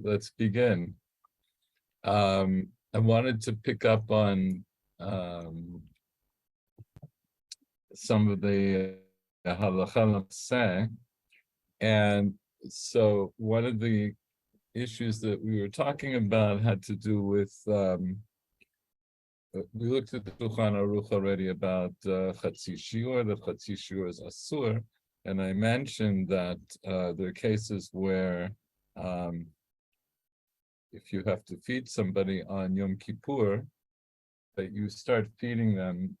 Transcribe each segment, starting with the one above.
let's begin. I wanted to pick up on some of the halacha say, and so one of the issues that we were talking about had to do with we looked at the Shulchan Aruch already about Chatzi Shiur, that Chatzi Shiur is Asur, and I mentioned that there are cases where if you have to feed somebody on Yom Kippur, that you start feeding them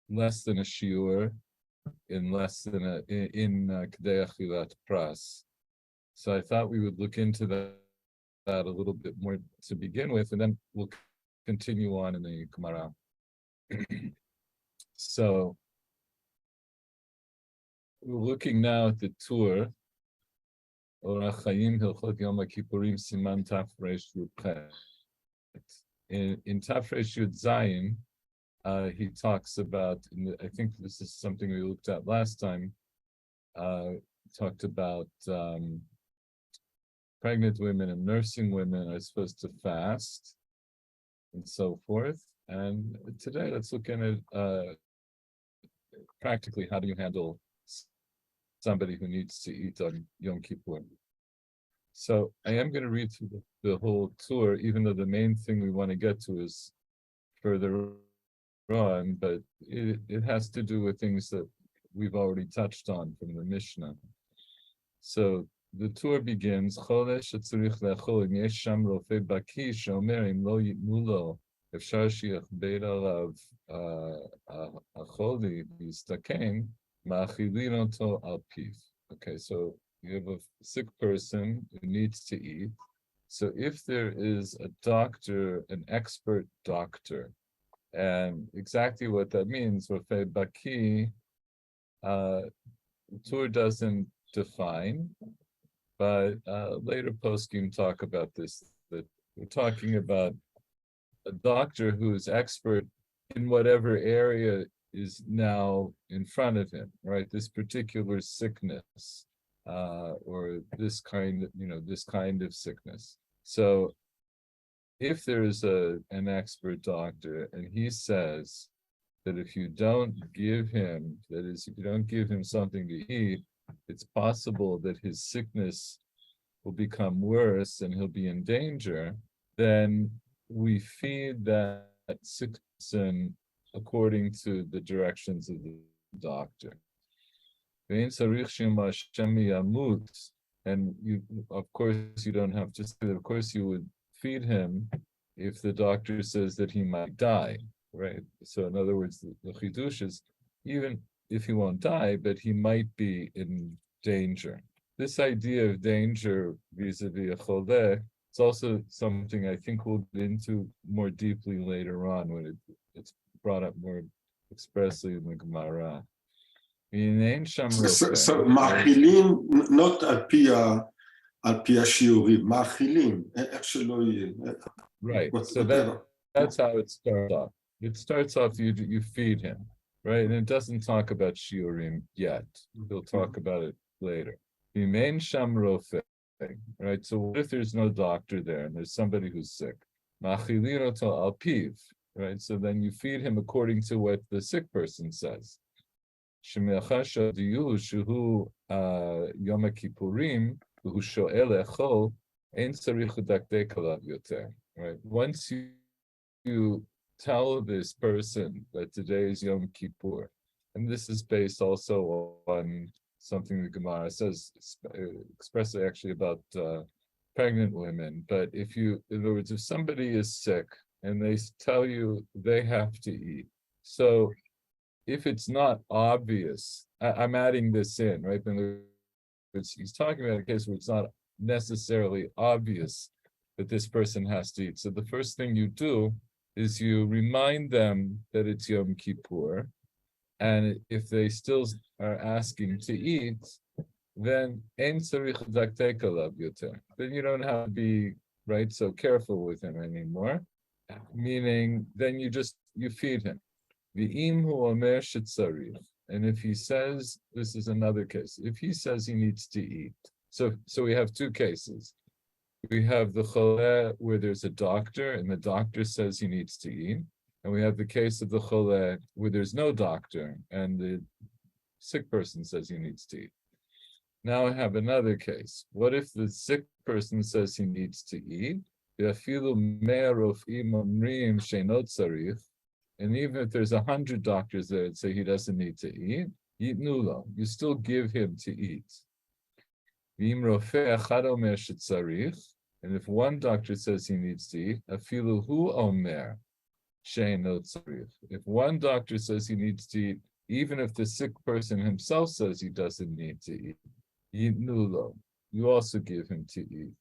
less than a shiur in less than in K'dei Achilat Pras. So I thought we would look into that a little bit more to begin with, and then we'll continue on in the Gemara. So we're looking now at the tour. Orach Chaim Hilchot Yom Kippurim Siman Taf Reish Yud Chet. In Taf Reish Yud Zayin, he talks about, I think this is something we looked at last time, talked about pregnant women and nursing women are supposed to fast and so forth. And today let's look at practically how do you handle somebody who needs to eat on Yom Kippur. So I am going to read through the whole tour, even though the main thing we want to get to is further on, but it has to do with things that we've already touched on from the Mishnah. So the tour begins, Cholesh Tzarich Le'achol Im Yesh Sham Rofei Baki Sheomer Im Lo Yitnu Lo Efshar Shiachbed Alav Acholi Yistaken Ma'achilin Oto Al Piv. Okay, so you have a sick person who needs to eat. So if there is a doctor, an expert doctor, and exactly what that means, Rofei Baki, the tour doesn't define, but later poskim talk about this, that we're talking about a doctor who's expert in whatever area is now in front of him, right? This particular sickness, or this kind of sickness. So if there's an expert doctor and he says that if you don't give him, that is, if you don't give him something to eat, it's possible that his sickness will become worse and he'll be in danger, then we feed that sick person according to the directions of the doctor. And you, of course, you don't have to say that, of course, you would feed him if the doctor says that he might die, right? So in other words, the chidush is, even if he won't die, but he might be in danger. This idea of danger vis-a-vis a choleh, it's also something I think we'll get into more deeply later on when it's brought up more expressly in the Gemara. So מאכילים, not על פי השיעורים, מאכילים, איך שלא יהיה. Right, so that's how it starts off. It starts off, you feed him, right? And it doesn't talk about shiurim yet. We'll talk about it later. Remain sham rofeh, right? So what if there's no doctor there and there's somebody who's sick? Machilin oto al piv, right? So then you feed him according to what the sick person says. Sheme'achar shadiyu shuhu Yom Kippurim v'hu sho'el echol ein tzarich udakdek alav yoter. Right. Once you tell this person that today is Yom Kippur, and this is based also on something the Gemara says expressly actually about pregnant women. But if you, in other words, if somebody is sick and they tell you they have to eat, so if it's not obvious, I'm adding this in, right? He's talking about a case where it's not necessarily obvious that this person has to eat. So the first thing you do is you remind them that it's Yom Kippur, and if they still are asking to eat, then ein tzarich daktek alav yoter. Then you don't have to be right so careful with him anymore. Meaning, then you feed him. V'im hu omer shetzarich. And if he says, this is another case, if he says he needs to eat, So we have two cases. We have the chole where there's a doctor and the doctor says he needs to eat. And we have the case of the chole where there's no doctor and the sick person says he needs to eat. Now I have another case. What if the sick person says he needs to eat? And even if there's 100 doctors there that say he doesn't need to eat, you still give him to eat. And if one doctor says he needs to eat, if one doctor says he needs to eat, even if the sick person himself says he doesn't need to eat, you also give him to eat.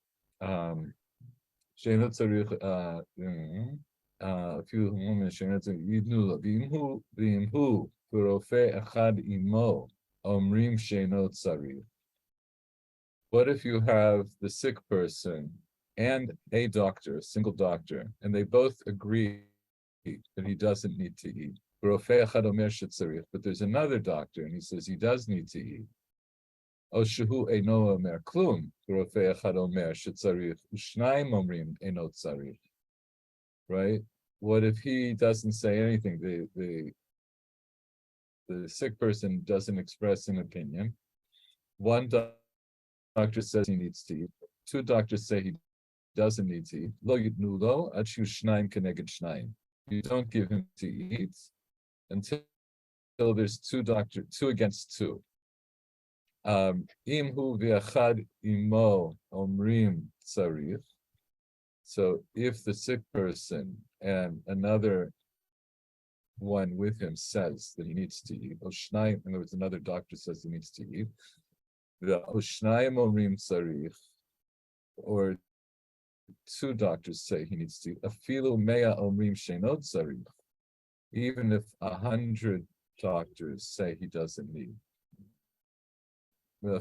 What if you have the sick person and a doctor, a single doctor, and they both agree that he doesn't need to eat? But there's another doctor and he says he does need to eat. Right? What if he doesn't say anything? The sick person doesn't express an opinion. One doctor says he needs to eat. Two doctors say he doesn't need to eat. You don't give him to eat until there's two against two. So if the sick person and another one with him says that he needs to eat, in other words, another doctor says he needs to eat, or two doctors say he needs to eat, even if 100 doctors say he doesn't need. Even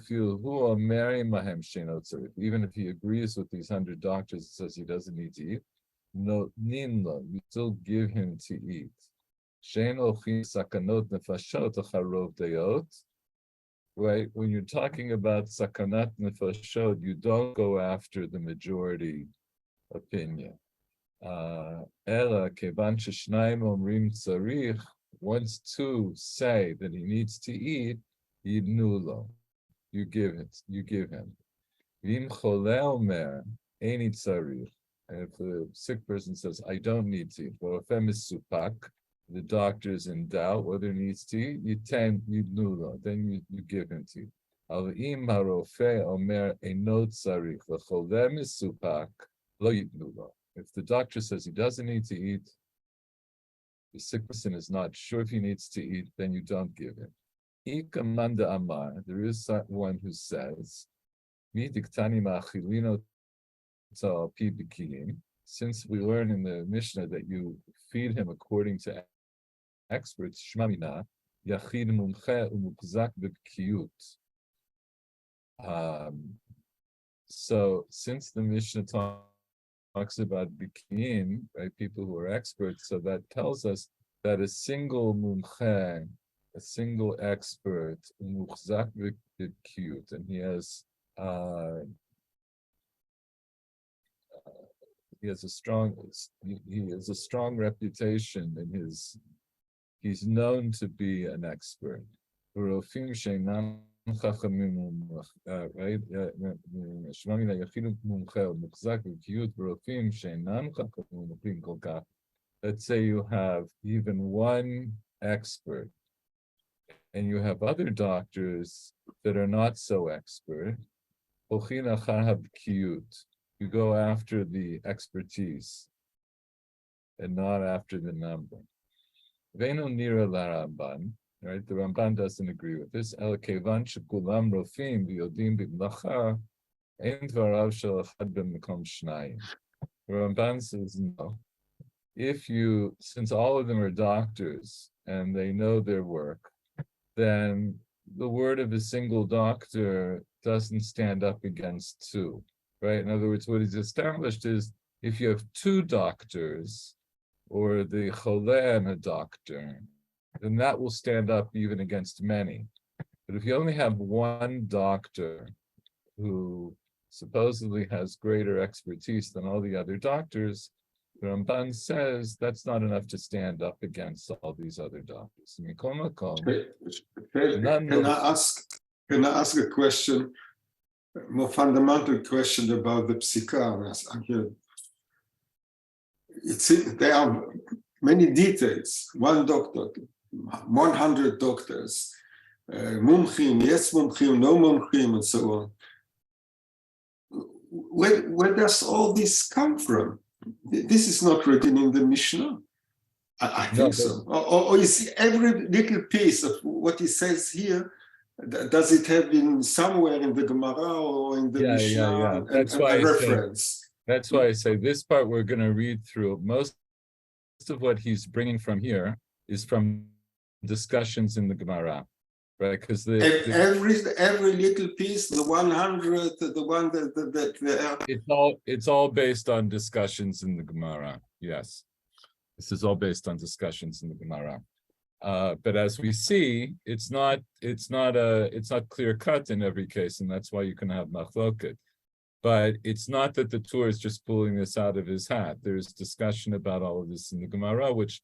if he agrees with these 100 doctors and says he doesn't need to eat, no, you still give him to eat. Right? When you're talking about sakanat nefashot, you don't go after the majority opinion. Once two say that he needs to eat, you give him. And if the sick person says, I don't need to eat, the doctor is in doubt whether he needs to eat, then you give him to eat. If the doctor says he doesn't need to eat, the sick person is not sure if he needs to eat, then you don't give him. There is one who says, since we learn in the Mishnah that you feed him according to experts, so since the Mishnah talks about bikin, right, people who are experts, so that tells us that a single mumche, a single expert, and he has a strong reputation in he's known to be an expert. Right? Let's say you have even one expert and you have other doctors that are not so expert. You go after the expertise and not after the number. Veno nira la Ramban, right? The Ramban doesn't agree with this. El kevan shekulam rofim v'yodim b'mlacha ein dvarav shel echad b'mekom shnayim. The Ramban says no. Since all of them are doctors and they know their work, then the word of a single doctor doesn't stand up against two, right? In other words, what is established is if you have two doctors, or the chole and a doctor, then that will stand up even against many. But if you only have one doctor who supposedly has greater expertise than all the other doctors, the Ramban says that's not enough to stand up against all these other doctors. Can I ask a question, more fundamental question about the Psika? There are many details. One doctor, 100 doctors, mumchim, yes mumchim, no mumchim, and so on. Where does all this come from? This is not written in the Mishnah. I think so. Or is every little piece of what he says here, does it have in somewhere in the Gemara or in the Mishnah That's why a reference? That's why I say this part we're going to read through. Most of what he's bringing from here is from discussions in the Gemara, right? Because every little piece, the 100, the one that it's all based on discussions in the Gemara. Yes, this is all based on discussions in the Gemara. But as we see, it's not clear cut in every case, and that's why you can have machloket. But it's not that the Tur is just pulling this out of his hat. There's discussion about all of this in the Gemara, which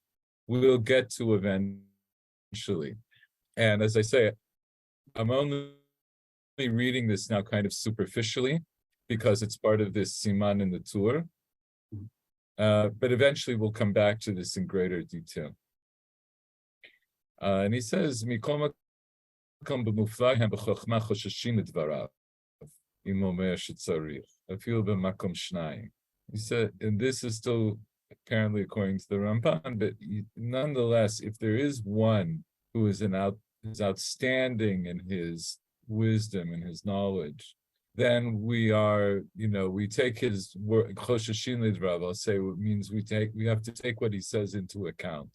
we'll get to eventually. And as I say, I'm only reading this now kind of superficially because it's part of this siman in the Tur. But eventually we'll come back to this in greater detail. And he says, he said, and this is still apparently according to the Ramban, but nonetheless, if there is one who is outstanding in his wisdom and his knowledge, then we take his word. I'll say it means we have to take what he says into account.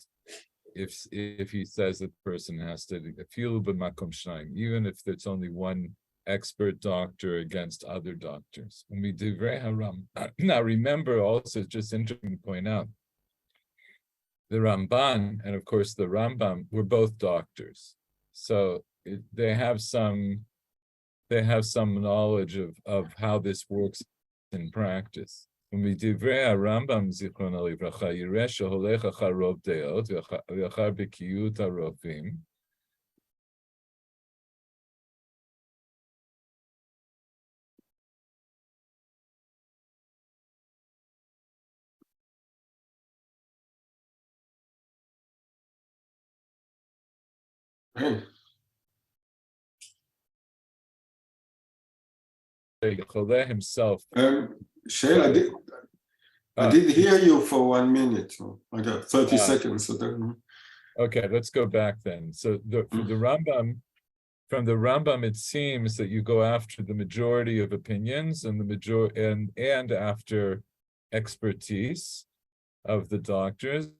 If he says that the person has to feel b'makom shnayim, even if there's only one expert doctor against other doctors. When we do now remember also, just interesting to point out, the Ramban and of course the Rambam were both doctors, so they have some knowledge of how this works in practice. When we do Rambam zichron livracha yiresh holech achar rov deot v'achar b'kiyut harovim. Himself. Shane, I did hear you for 1 minute. I got 30 seconds. So okay, let's go back then. So from the Rambam, it seems that you go after the majority of opinions and and after expertise of the doctors,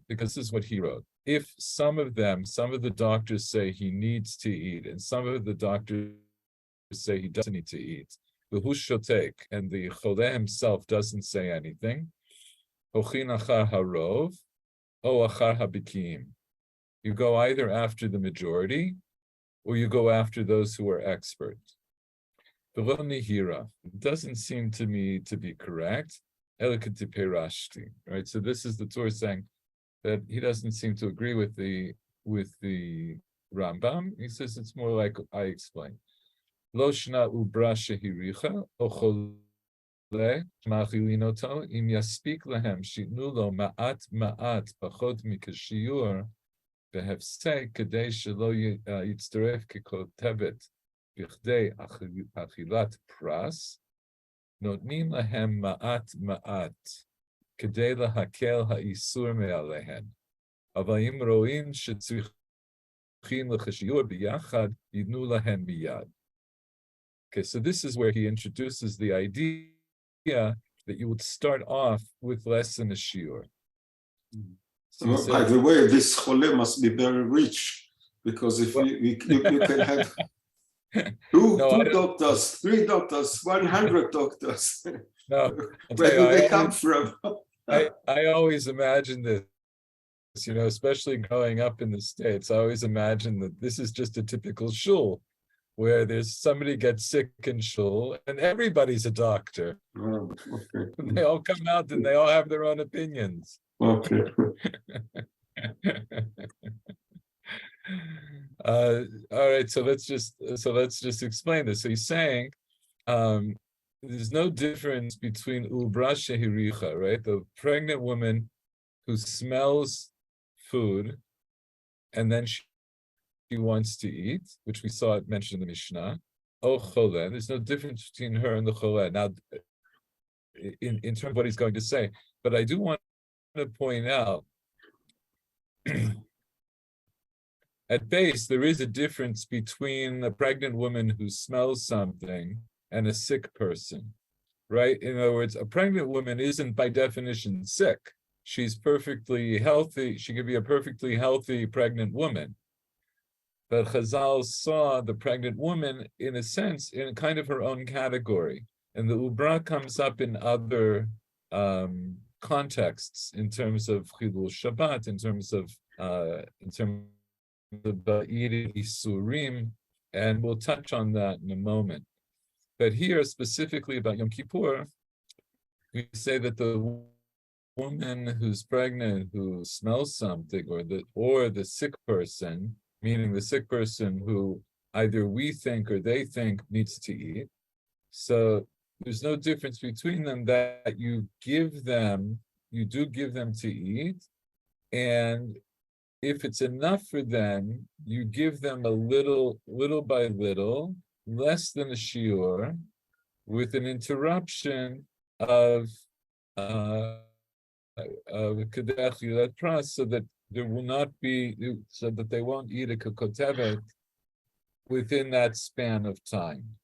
because this is what he wrote. If some of the doctors say he needs to eat, and some of the doctors say he doesn't need to eat, the hushotek, and the choleh himself doesn't say anything, hochin achar harov, o achar habikim. You go either after the majority, or you go after those who are expert. V'lo nihira, it doesn't seem to me to be correct. Elikati perashti, right? So this is the Torah saying that he doesn't seem to agree with the Rambam. He says it's more like I explained. Lo shna ubra shehiricha ochole machilinoto im yaspik lahem shitnu lo ma'at pachot mikashiur behefsek kadei shelo yitzteref kekotevet bichdei achilat pras notnim lahem ma'at כדי להקל האיסור מעליהן. אבל אם רואים שצריכים לכשיור ביחד, ייתנו להן מיד. Okay, so this is where he introduces the idea that you would start off with less than a shiur. So by the way, this chole must be very rich, because if you can have two doctors, 3 doctors, 100 doctors. No, where do they come from? I always imagine this, especially growing up in the States, I always imagine that this is just a typical shul. where there's somebody gets sick in shul and everybody's a doctor. Okay. And they all come out and they all have their own opinions. Okay. All right, so let's just explain this. So he's saying there's no difference between ubra shehiricha, right? The pregnant woman who smells food and then she wants to eat, which we saw it mentioned in the Mishnah. Oh, cholen. There's no difference between her and the cholen. Now, in terms of what he's going to say, but I do want to point out at base, there is a difference between a pregnant woman who smells something and a sick person, right? In other words, a pregnant woman isn't by definition sick. She's perfectly healthy. She could be a perfectly healthy pregnant woman. But Chazal saw the pregnant woman, in a sense, in kind of her own category. And the Ubra comes up in other contexts, in terms of Chilul Shabbat, in terms of eating Isurim, and we'll touch on that in a moment. But here, specifically about Yom Kippur, we say that the woman who's pregnant, who smells something, or the sick person, meaning the sick person who either we think or they think needs to eat. So there's no difference between them, that you do give them to eat, and if it's enough for them, you give them a little by little, less than a shiur, with an interruption of kedech yulat pras, so that there will not be, so that they won't eat a kokotevet within that span of time.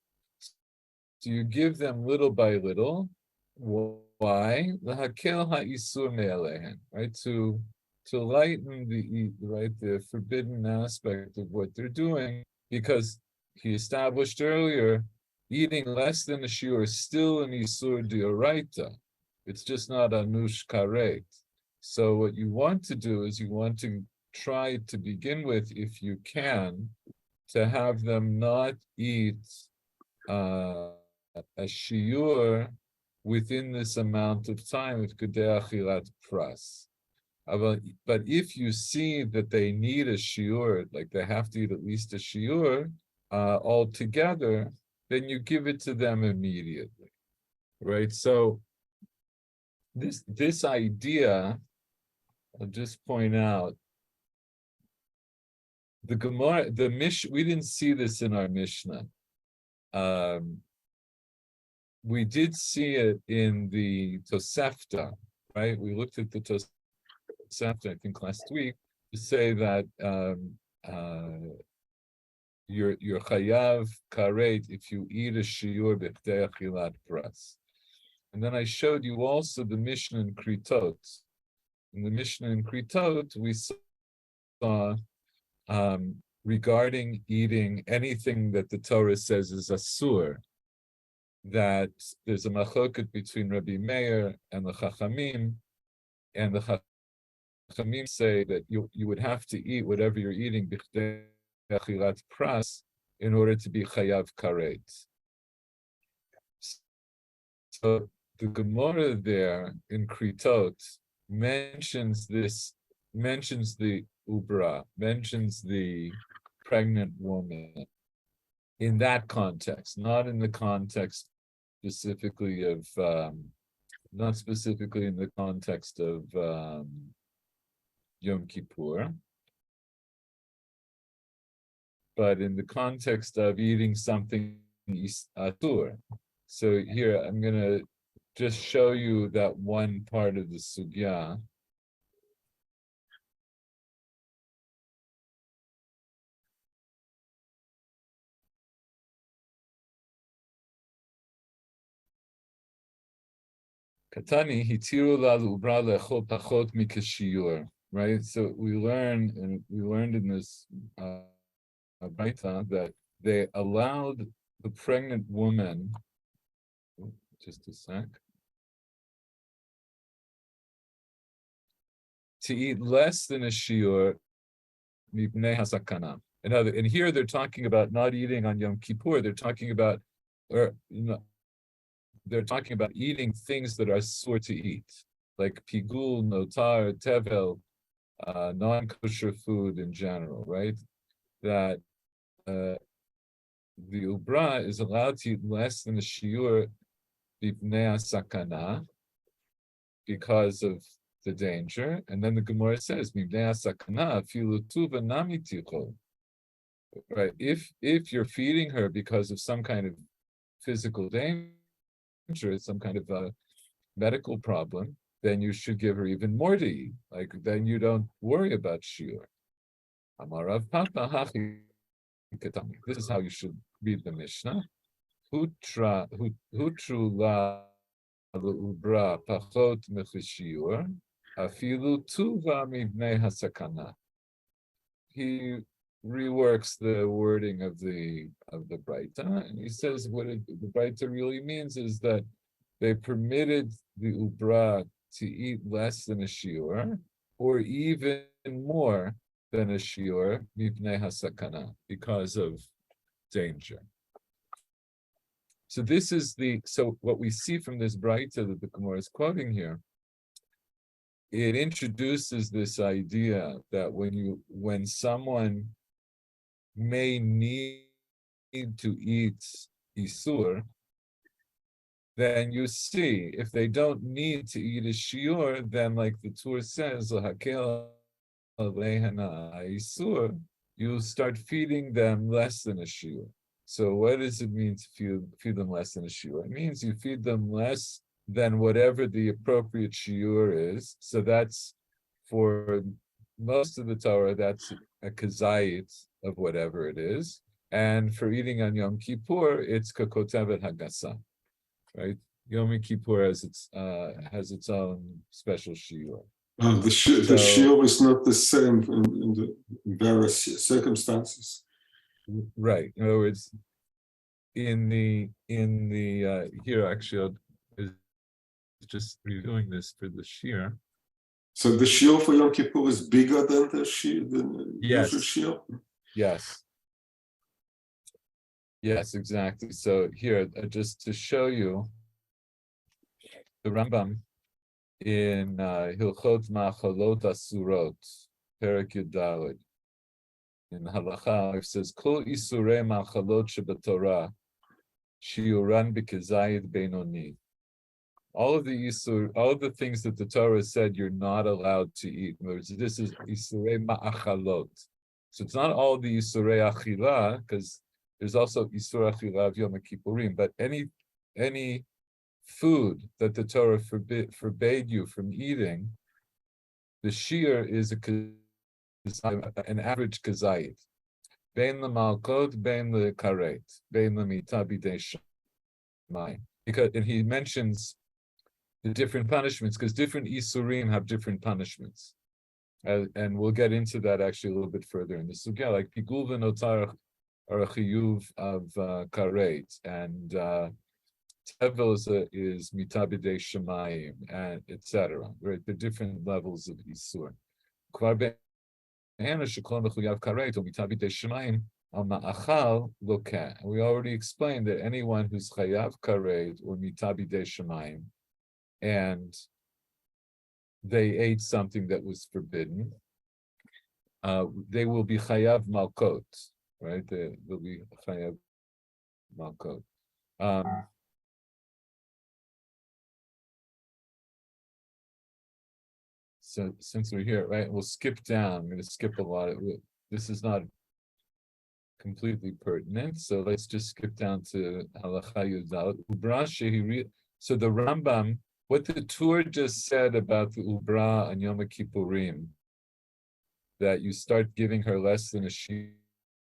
So you give them little by little. Why? Lahakel ha'isur me'alehen, right? To lighten the forbidden aspect of what they're doing, because he established earlier, eating less than a shiur is still an isur d'oraita. It's just not anush karet. So what you want to do is you want to try to begin with, if you can, to have them not eat a shiur within this amount of time of kedei achilat pras. But if you see that they need a shiur, like they have to eat at least a shiur altogether, then you give it to them immediately, right? So this idea, I'll just point out, the Gemara, we didn't see this in our Mishnah. We did see it in the Tosefta, right? We looked at the Tosefta, I think last week, to say that you're chayav karet if you eat a shiur b'chdei achilat pras. And then I showed you also the Mishnah in Kritot. In the Mishnah in Kritot, we saw regarding eating anything that the Torah says is asur, that there's a machoket between Rabbi Meir and the Chachamim, and the Chachamim say that you would have to eat whatever you're eating b'chdei achilat pras in order to be chayav karet. So the Gemara there in Kritot mentions the ubra, mentions the pregnant woman in that context, not in the context specifically of, not specifically in the context of Yom Kippur, but in the context of eating something atur. So here, I'm going to just show you that one part of the sugya. Katani hitiru la ubra lechol pachot mikashiyur. Right. So we learned in this Baita that they allowed the pregnant woman. Just a sec. To eat less than a shiur mipnei hasakana. and here they're talking about not eating on Yom Kippur. They're talking about, or they're talking about eating things that are asur to eat, like pigul, notar, tevel, non-kosher food in general, right? That the ubra is allowed to eat less than a shiur b'pnei sakana because of the danger. And then the Gemara says, "Mibnei sakana afilu tuva nami tichol." Right? If you're feeding her because of some kind of physical danger, some kind of medical problem, then you should give her even more to eat. Like then you don't worry about shiur. Amarav Papa Hachi Katami. This is how you should read the Mishnah. Hutru la ubra pachot mechishiur afilu tuva mibnei hasakana. He reworks the wording of the Braita, and he says what the Braita really means is that they permitted the ubra to eat less than a shiur, or even more than a shiur mipnei hasakana, because of danger. So this is so what we see from this Braita that the Gemara is quoting here, it introduces this idea that when someone may need to eat isur, then you see if they don't need to eat a shiur, then like the Tur says, you start feeding them less than a shiur. So what does it mean to feed them less than a shiur? It means you feed them less than whatever the appropriate shiur is. So that's, for most of the Torah, that's a kazayit of whatever it is. And for eating on Yom Kippur, it's kakotevet hagasa, right? Yom Kippur has its own special shiur. The shiur is not the same in the various circumstances. Right. In other words, in the here actually is just reviewing this for the shiur. So the shiur for Yom Kippur is bigger than the yes. usual shiur? Yes. Yes, exactly. So here, just to show you, the Rambam in Hilchot Machalot Asurot, Perek Yud Daled, in Halacha, it says, Kol Isurei Machalot Shebatorah, Shiuran B'Kezayid Beinoni. All of the things that the Torah said you're not allowed to eat. In other words, this is Isurei Ma'achalot. So it's not all the Isurei Achila, because there's also Isur Achila of Yom Kippurim, but any food that the Torah forbade you from eating, the shiur is an average kazayit. Bein lemalkot, bein lekaret, bein lemita b'dei shamayim. Because, and he mentions the different punishments, because different isurim have different punishments. And we'll get into that actually a little bit further in the sugya, like pigul v'notar are a chiyuv of karet, and tevel is mitabidei shemayim, and etc. Right, the different levels of isur. Kvar be'ena sheklon mechuyav karet or mitabidei shemayim al ma'achal lokeh. We already explained that anyone who's chayav karet or mitabidei shemayim, and they ate something that was forbidden, they will be chayav malkot. Right, they will be chayav malkot. So since we're here, right, we'll skip down. I'm going to skip a lot. This is not completely pertinent, so let's just skip down to halacha yudal. So the Rambam, what the Tur just said about the ubra and Yom Kippurim, that you start giving her less than a shiur,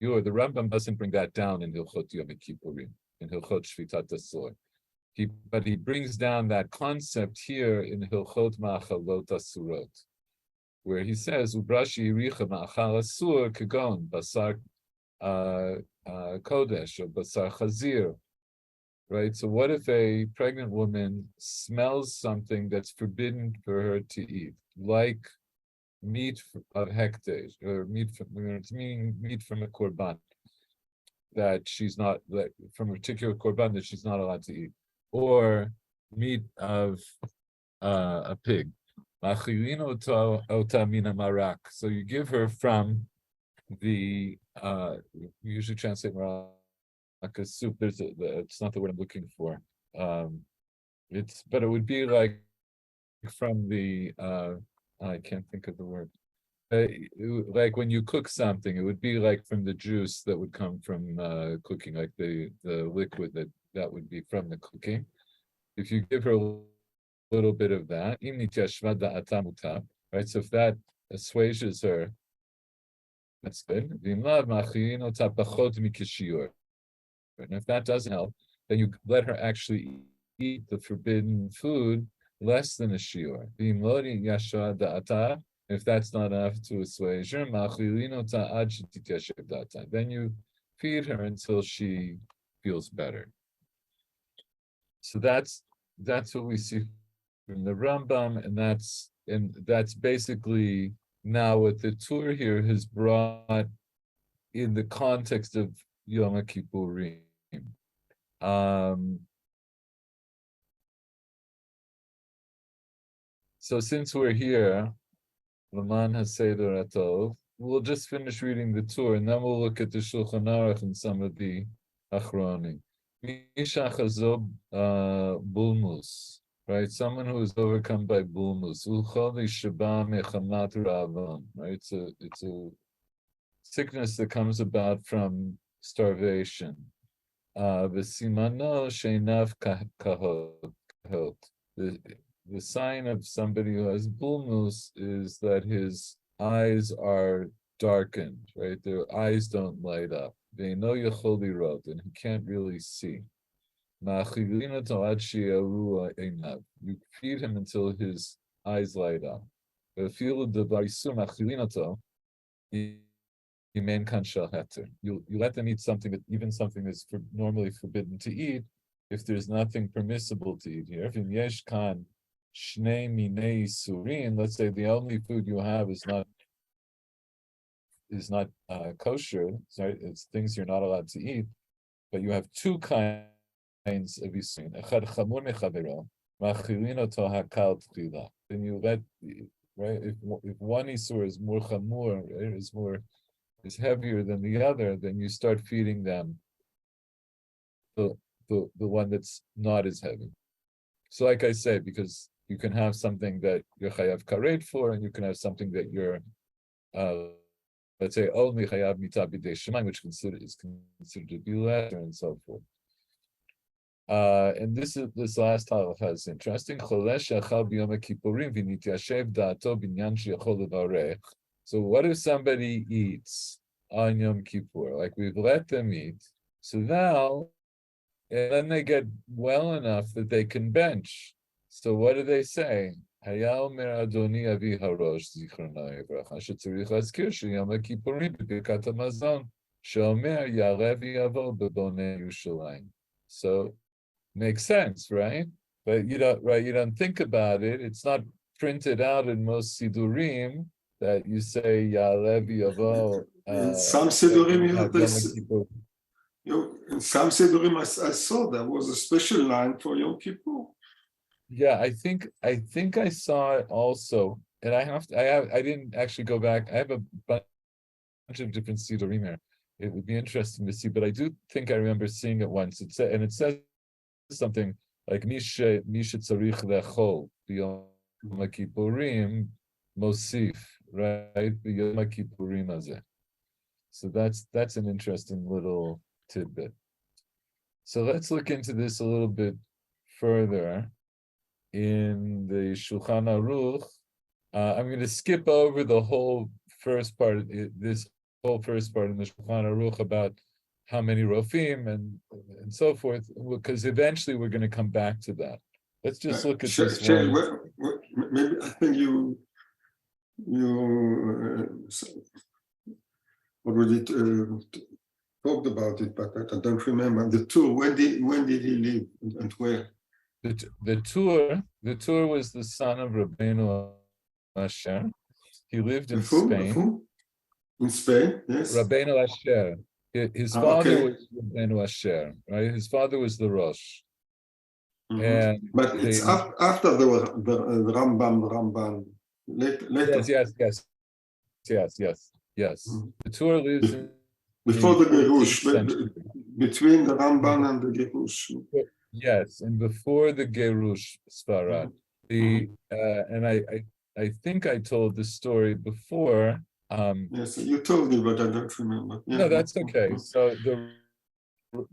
the Rambam doesn't bring that down in Hilchot Yom Kippurim, in Hilchot Shvitat Asor. But he brings down that concept here in Hilchot Ma'achalot Asurot, where he says, Ubrashi Yiricha Ma'achal Asur Kagon, Basar Kodesh, or Basar Chazir. Right? So what if a pregnant woman smells something that's forbidden for her to eat, like meat of hekdesh, or meat from, it's meaning meat from a korban that she's not, like from a particular korban that she's not allowed to eat, or meat of a pig. So you give her from the we usually translate like a soup. It's not the word I'm looking for. But it would be like from the I can't think of the word. Like when you cook something, it would be like from the juice that would come from cooking, like the liquid that would be from the cooking. If you give her a little bit of that, right? So if that assuages her, that's good. And if that doesn't help, then you let her actually eat the forbidden food less than a shiur. If that's not enough to assuage her, then you feed her until she feels better. So that's what we see from the Rambam, and that's basically now what the Tur here has brought in the context of Yom Kippurim. So since we're here, Laman HaSeder Atov, we'll just finish reading the Tur, and then we'll look at the Shulchan Aruch and some of the Achronim. Misha Chazob Bulmus, right? Someone who is overcome by Bulmus. Ucholi Sheba Mechamat Ravan, right? It's a sickness that comes about from starvation. V'simano sheinav kahot. The sign of somebody who has bulmus is that his eyes are darkened, right? Their eyes don't light up. They know yachol lirot, and he can't really see. You feed him until his eyes light up. You let them eat something that even something that's normally forbidden to eat, if there's nothing permissible to eat here. Let's say the only food you have is not kosher, sorry, it's things you're not allowed to eat, but you have two kinds of isurin. Then you let, right, if one isur is more chamur, right, is heavier than the other, then you start feeding them the one that's not as heavy. So like I say, because you can have something that you're chayav karet for, and you can have something that you're let's say only chayav mita b'dei shemayim, which is considered to be lesser, and so forth. And this last halacha is interesting. So what if somebody eats on Yom Kippur? Like we've let them eat, so now, and then they get well enough that they can bench. So what do they say? So makes sense, right? But you don't think about it. It's not printed out in most sidurim that you say Ya'alev Yavo. In some sidurim, in some sidurim, I saw there was a special line for Yom Kippur. Yeah, I think I saw it also, and I didn't actually go back. I have a bunch of different sidurim here. It would be interesting to see, but I do think I remember seeing it once. It says something like Misha Tzarich Lechol B'Yom Kippurim Mosif, right? B'Yom Kippurim Azeh. So that's an interesting little tidbit. So let's look into this a little bit further in the Shulchan Aruch. I'm going to skip over the whole first part, this whole first part in the Shulchan Aruch about how many rofim and so forth, because eventually we're going to come back to that. Let's just look at this one. Maybe I think you already talked about it, but I don't remember the Tur. When did he live and where? The Tur was the son of Rabbeinu Asher. He lived in Of whom? Of Spain. whom? In Spain, yes. Rabbeinu Asher. His Ah, father okay. was Rabbeinu Asher, right? His father was the Rosh. Mhm. And But it's they, after the Ramban. Later. Yes. Mhm. The Torah lives in Before the the 14th Gerush, century. between the Ramban and the Gerush. Yes, and before the Gerush Sfarad. Mhm. And I think I told the story before. Yes, you told me, but I don't remember. No, Yeah. that's okay. So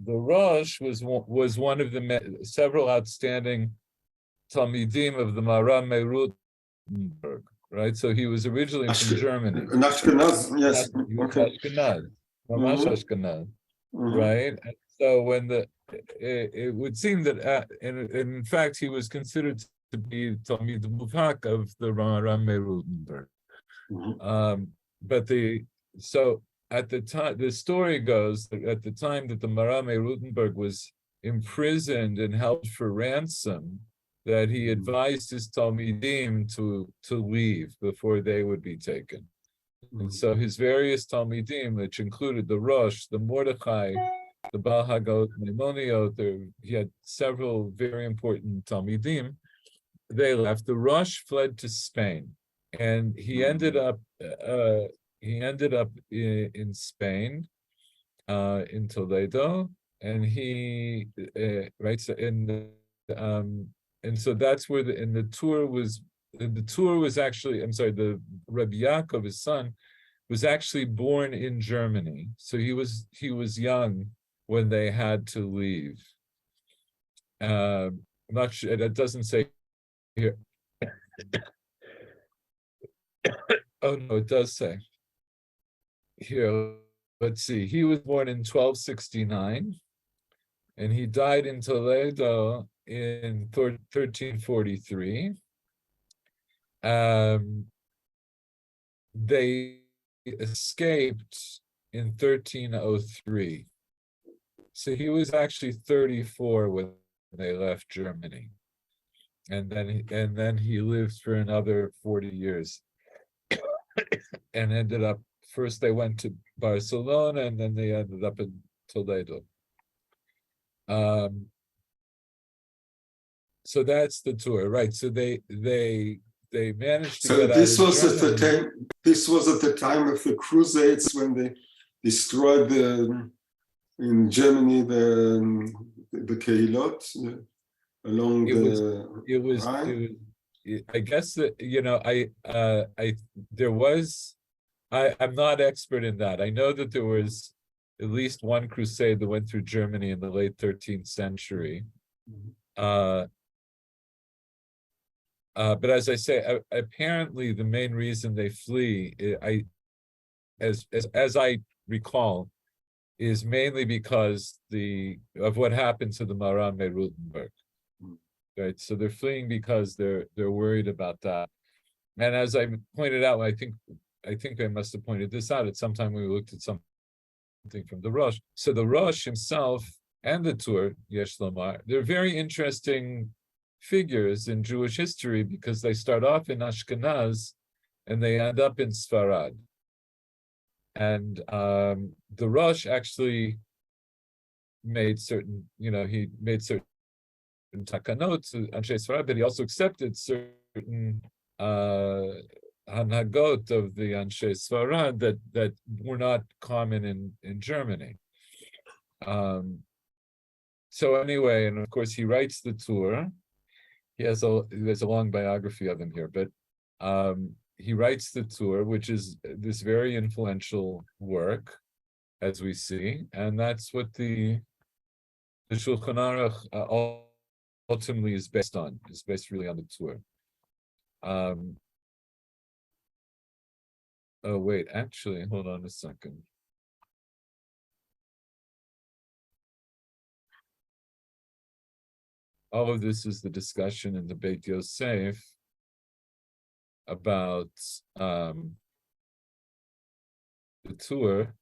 the Rosh was one of the several outstanding Talmidim of the Maram Merutenberg, right? So he was originally from Germany. An Ashkenaz, yes. He was Okay. Ashkenaz, Mamash Mhm. Ashkenaz, Mhm. right? And so when it would seem that, in fact, he was considered to be Talmid Muvhak of the Maram Merutenberg. Mhm. But so at the time, the story goes that at the time that the Marame Rutenberg was imprisoned and held for ransom, that he advised his Talmidim to leave before they would be taken. And so his various Talmidim, which included the Rosh, the Mordechai, the Baal Hagot, Maimoniot, he had several very important Talmidim, they left. The Rosh fled to Spain, and he ended up in Spain, in Toledo, and he right. So and so that's where the tour was actually, I'm sorry, the Rabbi Yaakov, his son, was actually born in Germany, so he was young when they had to leave. I'm not sure, that doesn't say here. Oh no, it does say here. Let's see. He was born in 1269, and he died in Toledo in 1343. They escaped in 1303. So he was actually 34 when they left Germany, and then he lived for another 40 years. And ended up, first they went to Barcelona, and then they ended up in Toledo. So that's the tour, right? So they managed to So get out this of was at the Germany. time. This was at the time of the Crusades when they destroyed in Germany the Keilot along It was the it was Rhine. I guess that, there was, I'm not expert in that. I know that there was at least one crusade that went through Germany in the late 13th century. But as I say, apparently the main reason they flee, as I recall, is mainly because of what happened to the Maram Rutenberg. Right, so they're fleeing because they're worried about that. And as I pointed out, I think I must have pointed this out at some time when we looked at something from the Rosh. So the Rosh himself and the Tur, Yesh Lomar, they're very interesting figures in Jewish history because they start off in Ashkenaz and they end up in Sfarad. And the Rosh actually made certain, he made certain takanot to Anshe Sfarad, but he also accepted certain hanhagot of the Anshe Sfarad that were not common in Germany. So anyway, and of course he writes the tour. There's a long biography of him here, but he writes the tour, which is this very influential work, as we see, and that's what the Shulchan Aruch ultimately is based on. Is based really on the tour. Oh wait, actually, hold on a second. All of this is the discussion in the Beit Yosef about the tour.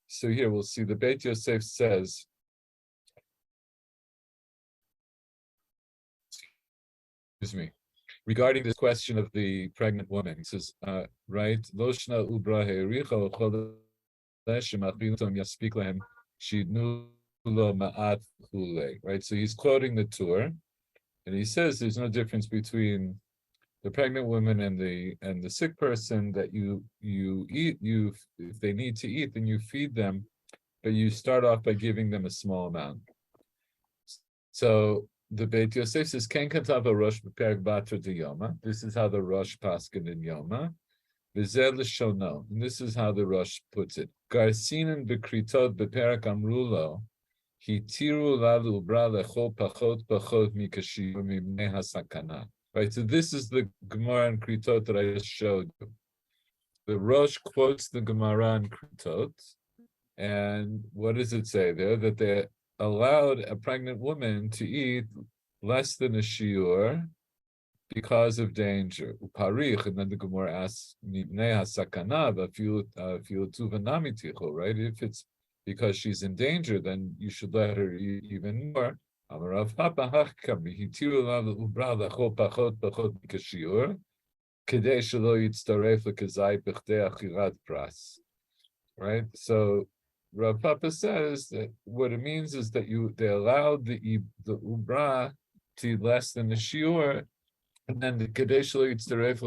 So here we'll see the Beit Yosef says, excuse me, regarding this question of the pregnant woman. He says, right, Loshna ubra he'ericha yaspik lahem shidnu lo ma'at chule. Right, so he's quoting the Torah, and he says there's no difference between the pregnant woman and the sick person, that you eat, if they need to eat, then you feed them, but you start off by giving them a small amount. So the Beit Yosef says, Ken Katav Rosh B'Perek Batra de Yoma. This is how the Rosh paskin in Yoma. V'zeh l'shono. And this is how the Rosh puts it. Garsinan b'kritot b'Perek Amrulo. Hitiru lalu ubra lechol pachot mikashiv mibnei hasakana. Right, so this is the Gemara and Kritot that I just showed you. The Rosh quotes the Gemara and Kritot, and what does it say there? That they allowed a pregnant woman to eat less than a shiur because of danger. Uparich, and then the Gemara asks, "Mibnei hasakana v'afilu ticho." Right? If it's because she's in danger, then you should let her eat even more. Amarav Papa Hachkami hitiru lav ubra lechol pachot mikashiur kedei shelo yitztaref lekazai b'chdei achilat pras. Right? So Rav Papa says that what it means is that they allowed the ubra to eat less than the shiur, and then the kedei shelo yitztaref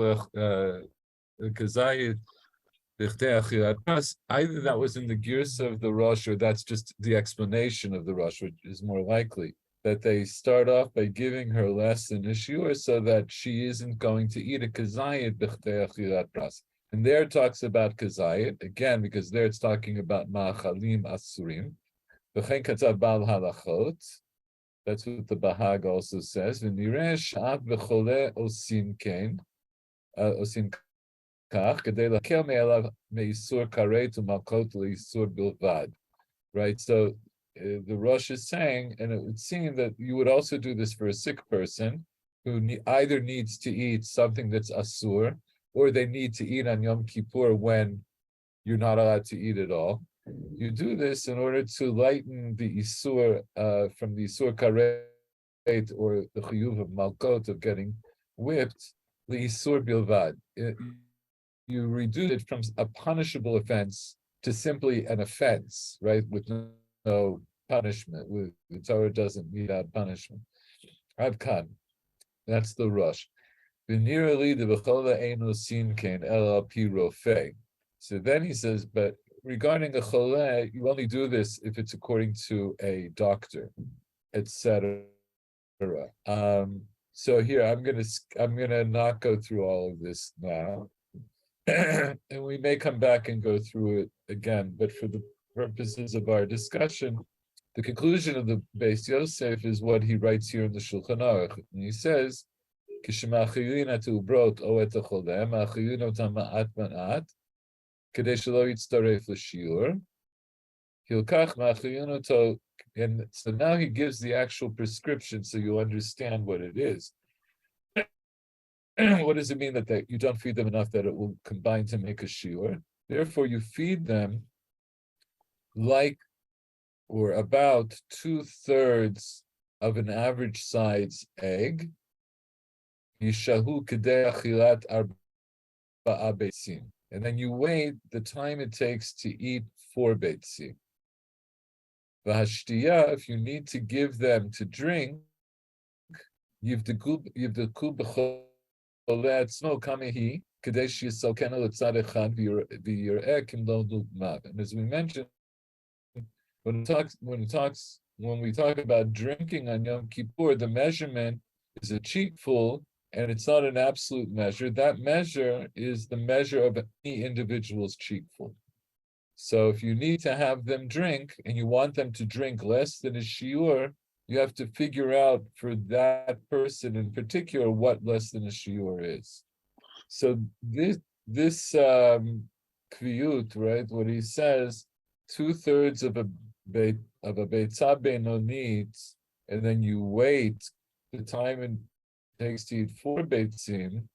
lekazai either that was in the gears of the Rosh, or that's just the explanation of the Rosh, which is more likely, that they start off by giving her less than a shiur so that she isn't going to eat a kazayit b'chdei achilat pras. And there it talks about kazayit, again, because there it's talking about ma'achalim asurim. V'chein katav bal halachot. That's what the Bahag also says. V'nireh sh'at v'choleh osin kain, osin right, so the Rosh is saying, and it would seem that you would also do this for a sick person who either needs to eat something that's asur, or they need to eat on Yom Kippur when you're not allowed to eat at all. You do this in order to lighten the isur from the isur karet, or the chiyuv of malkot, of getting whipped, the isur bilvad. You reduce it from a punishable offense to simply an offense, right, with no punishment. The Torah doesn't need that punishment. Ad kan. That's the Rosh. So then he says, but regarding a choleh, you only do this if it's according to a doctor, etc. So here I'm gonna not go through all of this now. And we may come back and go through it again, but for the purposes of our discussion, the conclusion of the Beis Yosef is what he writes here in the Shulchan Aruch. And he says, "Kishmachiyun atubrot o etacholem achiyun otam ma'at ma'at kedei shelo yitztaref l'shiur hilkach ma'achiyun oto." And so now he gives the actual prescription, so you understand what it is. What does it mean that you don't feed them enough that it will combine to make a shiur? Therefore, you feed them like, or about 2/3 of an average size egg. Yishahu kedei achilat arba'a beitzim. And then you wait the time it takes to eat 4 beitzim. V'hashtiyah, if you need to give them to drink, yivdeku b'chol עצמו כמה היא, כדי שיסלקנו לצד אחד ויראה כמלוא דוגמה. And as we mentioned, when we talk about drinking on Yom Kippur, the measurement is a cheekful, and it's not an absolute measure. That measure is the measure of any individual's cheekful. So if you need to have them drink, and you want them to drink less than a shiur, you have to figure out for that person in particular what less than a shiur is. So this kviyut, right? What he says, 2/3 of a beitzah benonit, and then you wait the time it takes to eat 4 beitzim.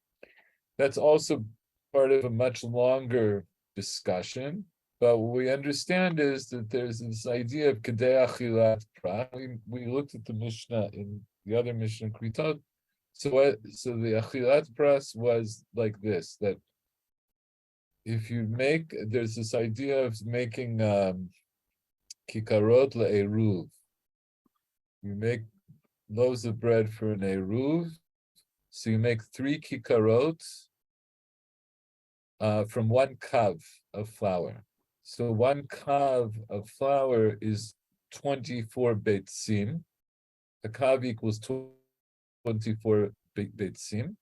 That's also part of a much longer discussion. But what we understand is that there's this idea of kedei achilat pras. We looked at the Mishnah in the other Mishnah Kritot, So the achilat pras was like this, that if you make, there's this idea of making kikarot le'eruv. You make loaves of bread for an eruv, so you make 3 kikarot from 1 kav of flour. So 1 kav of flour is 24 beitzim. A kav equals 24 beitzim.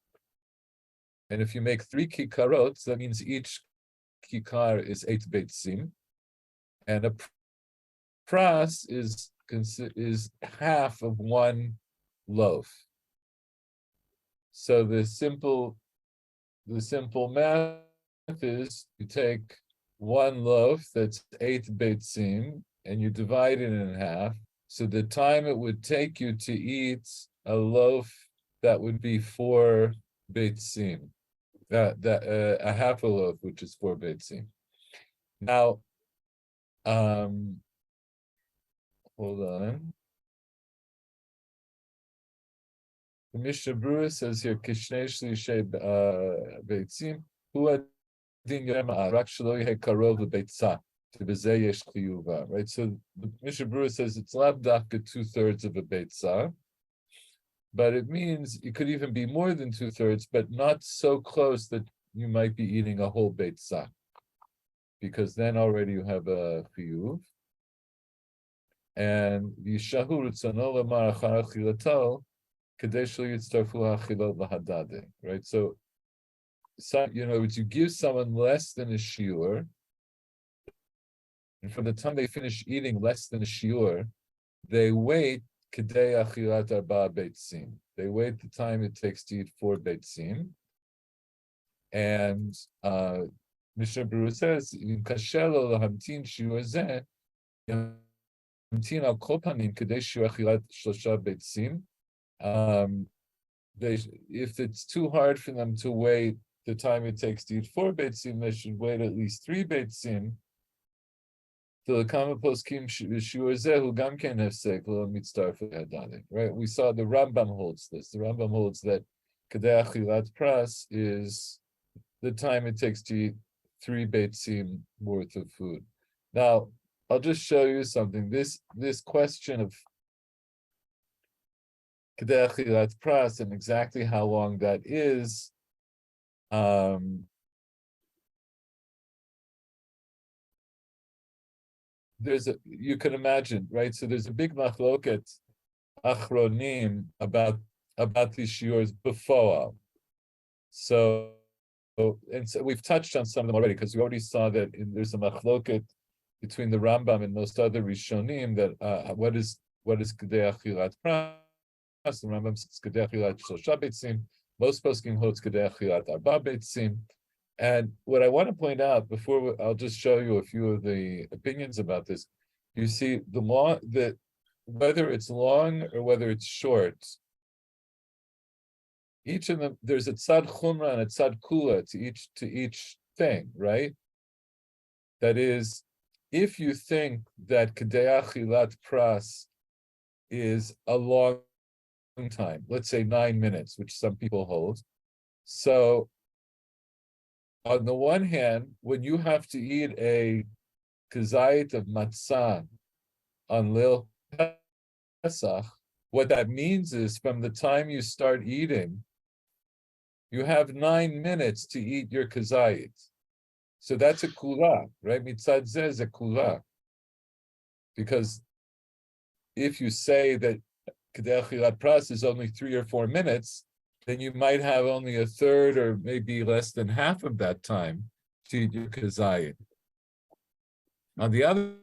And if you make 3 kikarot, that means each kikar is 8 beitzim. And a pras is half of 1 loaf. So the simple math is you take 1 loaf that's 8 beitzim and you divide it in half. So the time it would take you to eat a loaf that would be 4 beitzim, a half a loaf, which is 4 beitzim. Now, hold on. The Mishnah Berurah says here, Kishnei Shlishay Beitzim, Hu Adin Yoma Rak Shelo Yeh Karov LeBeitzah, Shebezeh Yesh Chiyuva. Right. So the Mishnah Berurah says it's lav dafka 2/3 of a beitzah, but it means it could even be more than 2/3, but not so close that you might be eating a whole beitzah, because then already you have a chiyuv. And Yishahu Ritzono Lamar Achar Achilato, right? So you know, you give someone less than a shiur, and from the time they finish eating less than a shiur, they wait kedei achilat arba beitzim. They wait the time it takes to eat 4 beitzim. And Mishnah Berurah says, "In kashelo lahamtin shiur zeh, hamtin al kol panim kedei shiur achilat shlosha beitzim." If it's too hard for them to wait the time it takes to eat 4 beitzim, they should wait at least 3 beitzim. Right? We saw the Rambam holds this. The Rambam holds that kedei achilat pras is the time it takes to eat 3 beitzim worth of food. Now, I'll just show you something. This question of kedei achilat pras and exactly how long that is, you can imagine, right? So there's a big machloket achronim about these shiurs before. So we've touched on some of them already, because we already saw that there's a machloket between the Rambam and most other Rishonim that what is kedei achilat pras. The Rambam says kedei achilat shlosha beitzim. Most poskim holds kedei achilat arba beitzim. And what I want to point out before I'll just show you a few of the opinions about this. You see that whether it's long or whether it's short, each of them, there's a tzad chumra and a tzad kula to each thing, right? That is, if you think that kedei achilat pras is a long time, let's say 9 minutes, which some people hold. So on the one hand, when you have to eat a kazayit of matzah on Lil Pesach, what that means is from the time you start eating, you have 9 minutes to eat your kazayit. So that's a kula, right? Mitzad zeh is a kula. Because if you say that kedei achilat pras is only 3 or 4 minutes, then you might have only a third or maybe less than half of that time to eat your kazayit. On the other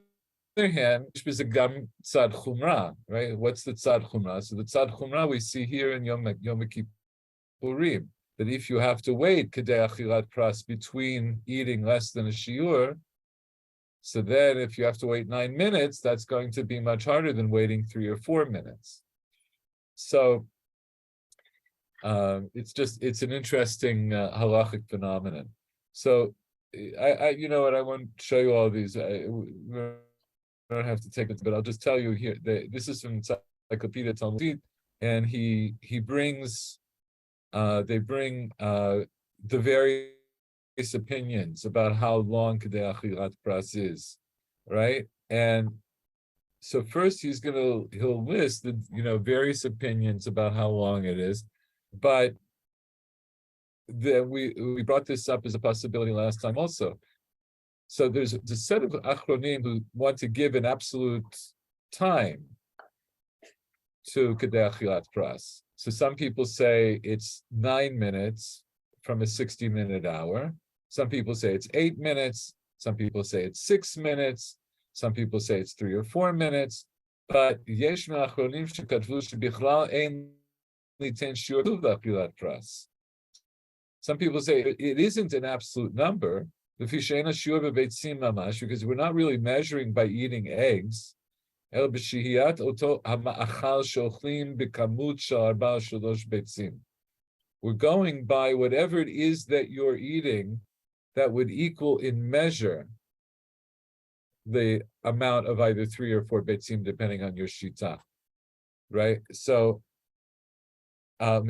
hand, is a gam tzad chumra, right? What's the tzad chumra? So the tzad chumra we see here in Yom Kippurim, that if you have to wait kedei achilat pras between eating less than a shiur, so then if you have to wait 9 minutes, that's going to be much harder than waiting 3 or 4 minutes. So it's an interesting halachic phenomenon. So I you know what, I won't show you all these. I don't have to take it, but I'll just tell you here. This is from Encyclopedia Talmudit, and he brings they bring the various opinions about how long Kedei Achilat Pras is, right? And so first he'll list the various opinions about how long it is, but then we brought this up as a possibility last time also. So there's a set of achronim who want to give an absolute time to Kedei Achilat Pras. So some people say it's 9 minutes from a 60-minute hour. Some people say it's 8 minutes. Some people say it's 6 minutes. Some people say it's 3 or 4 minutes. But yesh me'achronim shekatvu shebichlal ein liten shiur v'achilat pras. Some people say it isn't an absolute number, because we're not really measuring by eating eggs. We're going by whatever it is that you're eating that would equal in measure the amount of either 3 or 4 betzim, depending on your shita, right? So, right?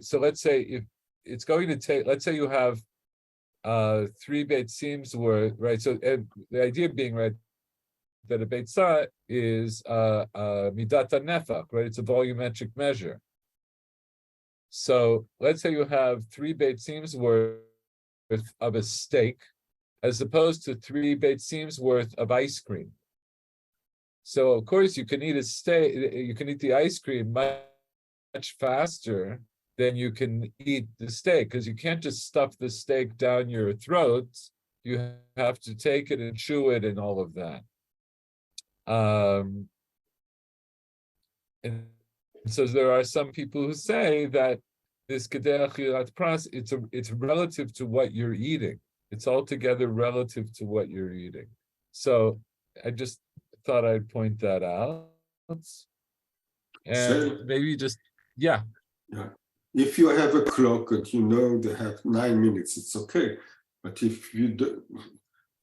So let's say if it's going to take, let's say you have 3 beitzims worth, right? So the idea being, right, that a beitzah is midat nefach, right? It's a volumetric measure. So let's say you have 3 beitzims worth of a steak, as opposed to 3 beitzims worth of ice cream. So of course you can eat a steak, you can eat the ice cream much faster than you can eat the steak, because you can't just stuff the steak down your throat. You have to take it and chew it and all of that. And so there are some people who say that this Kedei Achilat Pras, it's relative to what you're eating. It's altogether relative to what you're eating. So I just thought I'd point that out. And maybe just, yeah. If you have a clock and you know they have 9 minutes, it's okay. But if you do,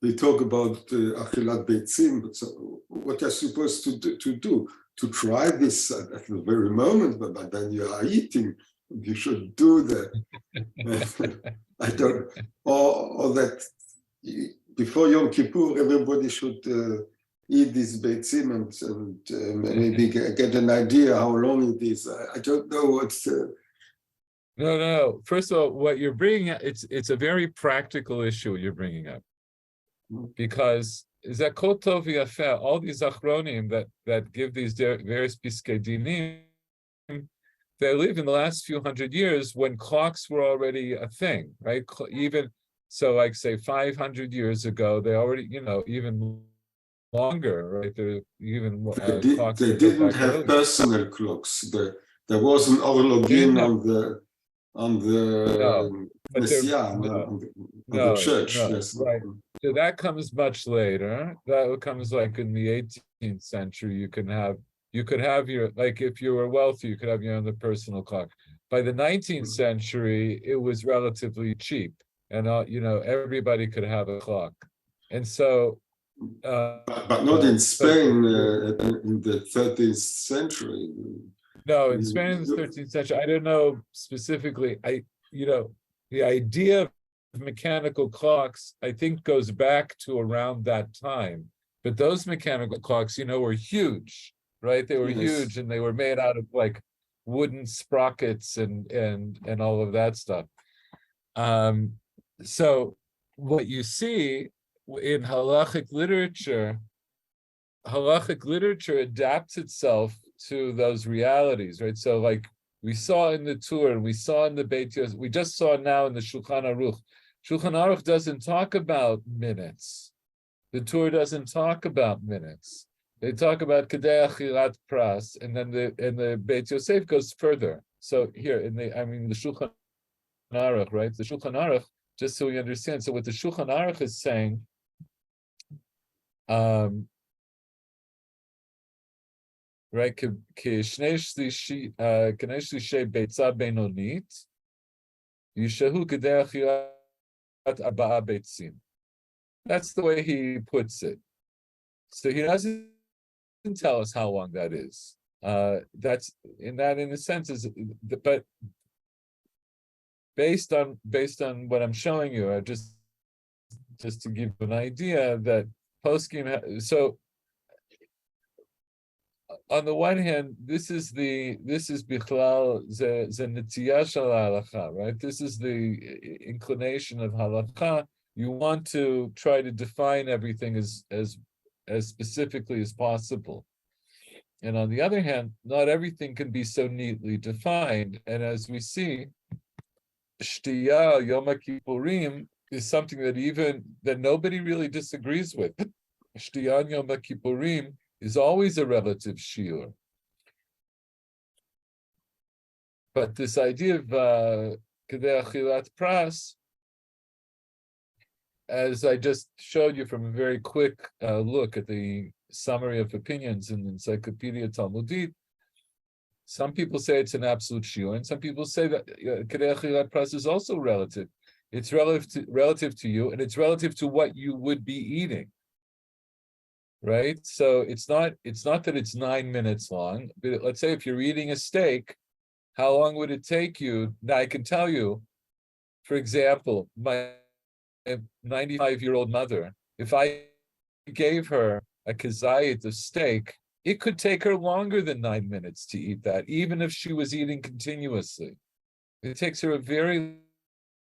they talk about Achilat Beitzim, so what you're supposed to do? To try this at the very moment, but then you are eating. You should do that. I don't, or that before Yom Kippur, everybody should eat this beitzim and maybe get an idea how long it is. I don't know what's. No. First of all, what you're bringing up, it's a very practical issue you're bringing up, because is that kol tov v'yafeh, all these achronim that give these various piskei dinim, they live in the last few hundred years when clocks were already a thing, right? Even so, like say 500 years ago, they already, even longer, right? They're even clocks. They didn't have personal clocks. There was an horologin on the church. No, yes. Right. So that comes much later. That comes like in the 18th century. You could have your, like, if you were wealthy, you could have your own personal clock. By the 19th century, it was relatively cheap, and everybody could have a clock. And so, but not in Spain in the 13th century. No, in Spain in the 13th century, I don't know specifically. The idea of mechanical clocks, I think, goes back to around that time. But those mechanical clocks, were huge, right? They were huge, and they were made out of like wooden sprockets and all of that stuff. So what you see in halachic literature adapts itself to those realities, right? So like we saw in the Tur, and we saw in the Beit Yosef, we just saw now in the Shulchan Aruch. Shulchan Aruch doesn't talk about minutes. The Tur doesn't talk about minutes. They talk about Kedei Achilat Pras, and then the Beit Yosef goes further. So here the Shulchan Aruch, right? The Shulchan Aruch, just so we understand. So what the Shulchan Aruch is saying, right? Knei shlishi beitza benonit, yishahu kedei achilat arba'a beitzim. That's the way he puts it. So he doesn't tell us how long that is. That's in a sense is, but based on what I'm showing you, just to give you an idea that poskim. So on the one hand, this is bichlal ze netiyah shel halacha, right? This is the inclination of halacha. You want to try to define everything as specifically as possible. And on the other hand, not everything can be so neatly defined. And as we see, Shtiyah Yoma Kippurim is something that nobody really disagrees with. Shtiyah Yoma Kippurim is always a relative shiur. But this idea of Kedei Achilat Pras, as I just showed you from a very quick look at the summary of opinions in the Encyclopedia Talmudit, some people say it's an absolute shiur, and some people say that Kedei Achilat Pras is also relative. It's relative to you, and it's relative to what you would be eating. Right? So it's not that it's 9 minutes long, but let's say if you're eating a steak, how long would it take you? Now I can tell you, for example, my 95-year-old mother, if I gave her a kazayit of steak, it could take her longer than 9 minutes to eat that, even if she was eating continuously. It takes her a very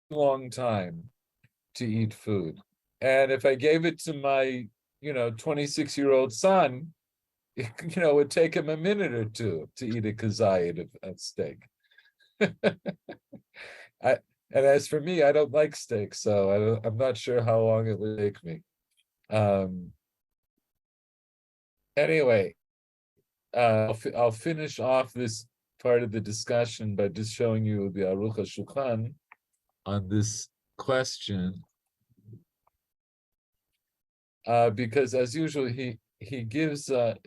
long time to eat food. And if I gave it to my 26-year-old son, it would take him a minute or two to eat a kazayit of steak. And as for me, I don't like steak, so I'm not sure how long it would take me. Anyway, I'll finish off this part of the discussion by just showing you the Aruch HaShulchan on this question. Because as usual, he gives an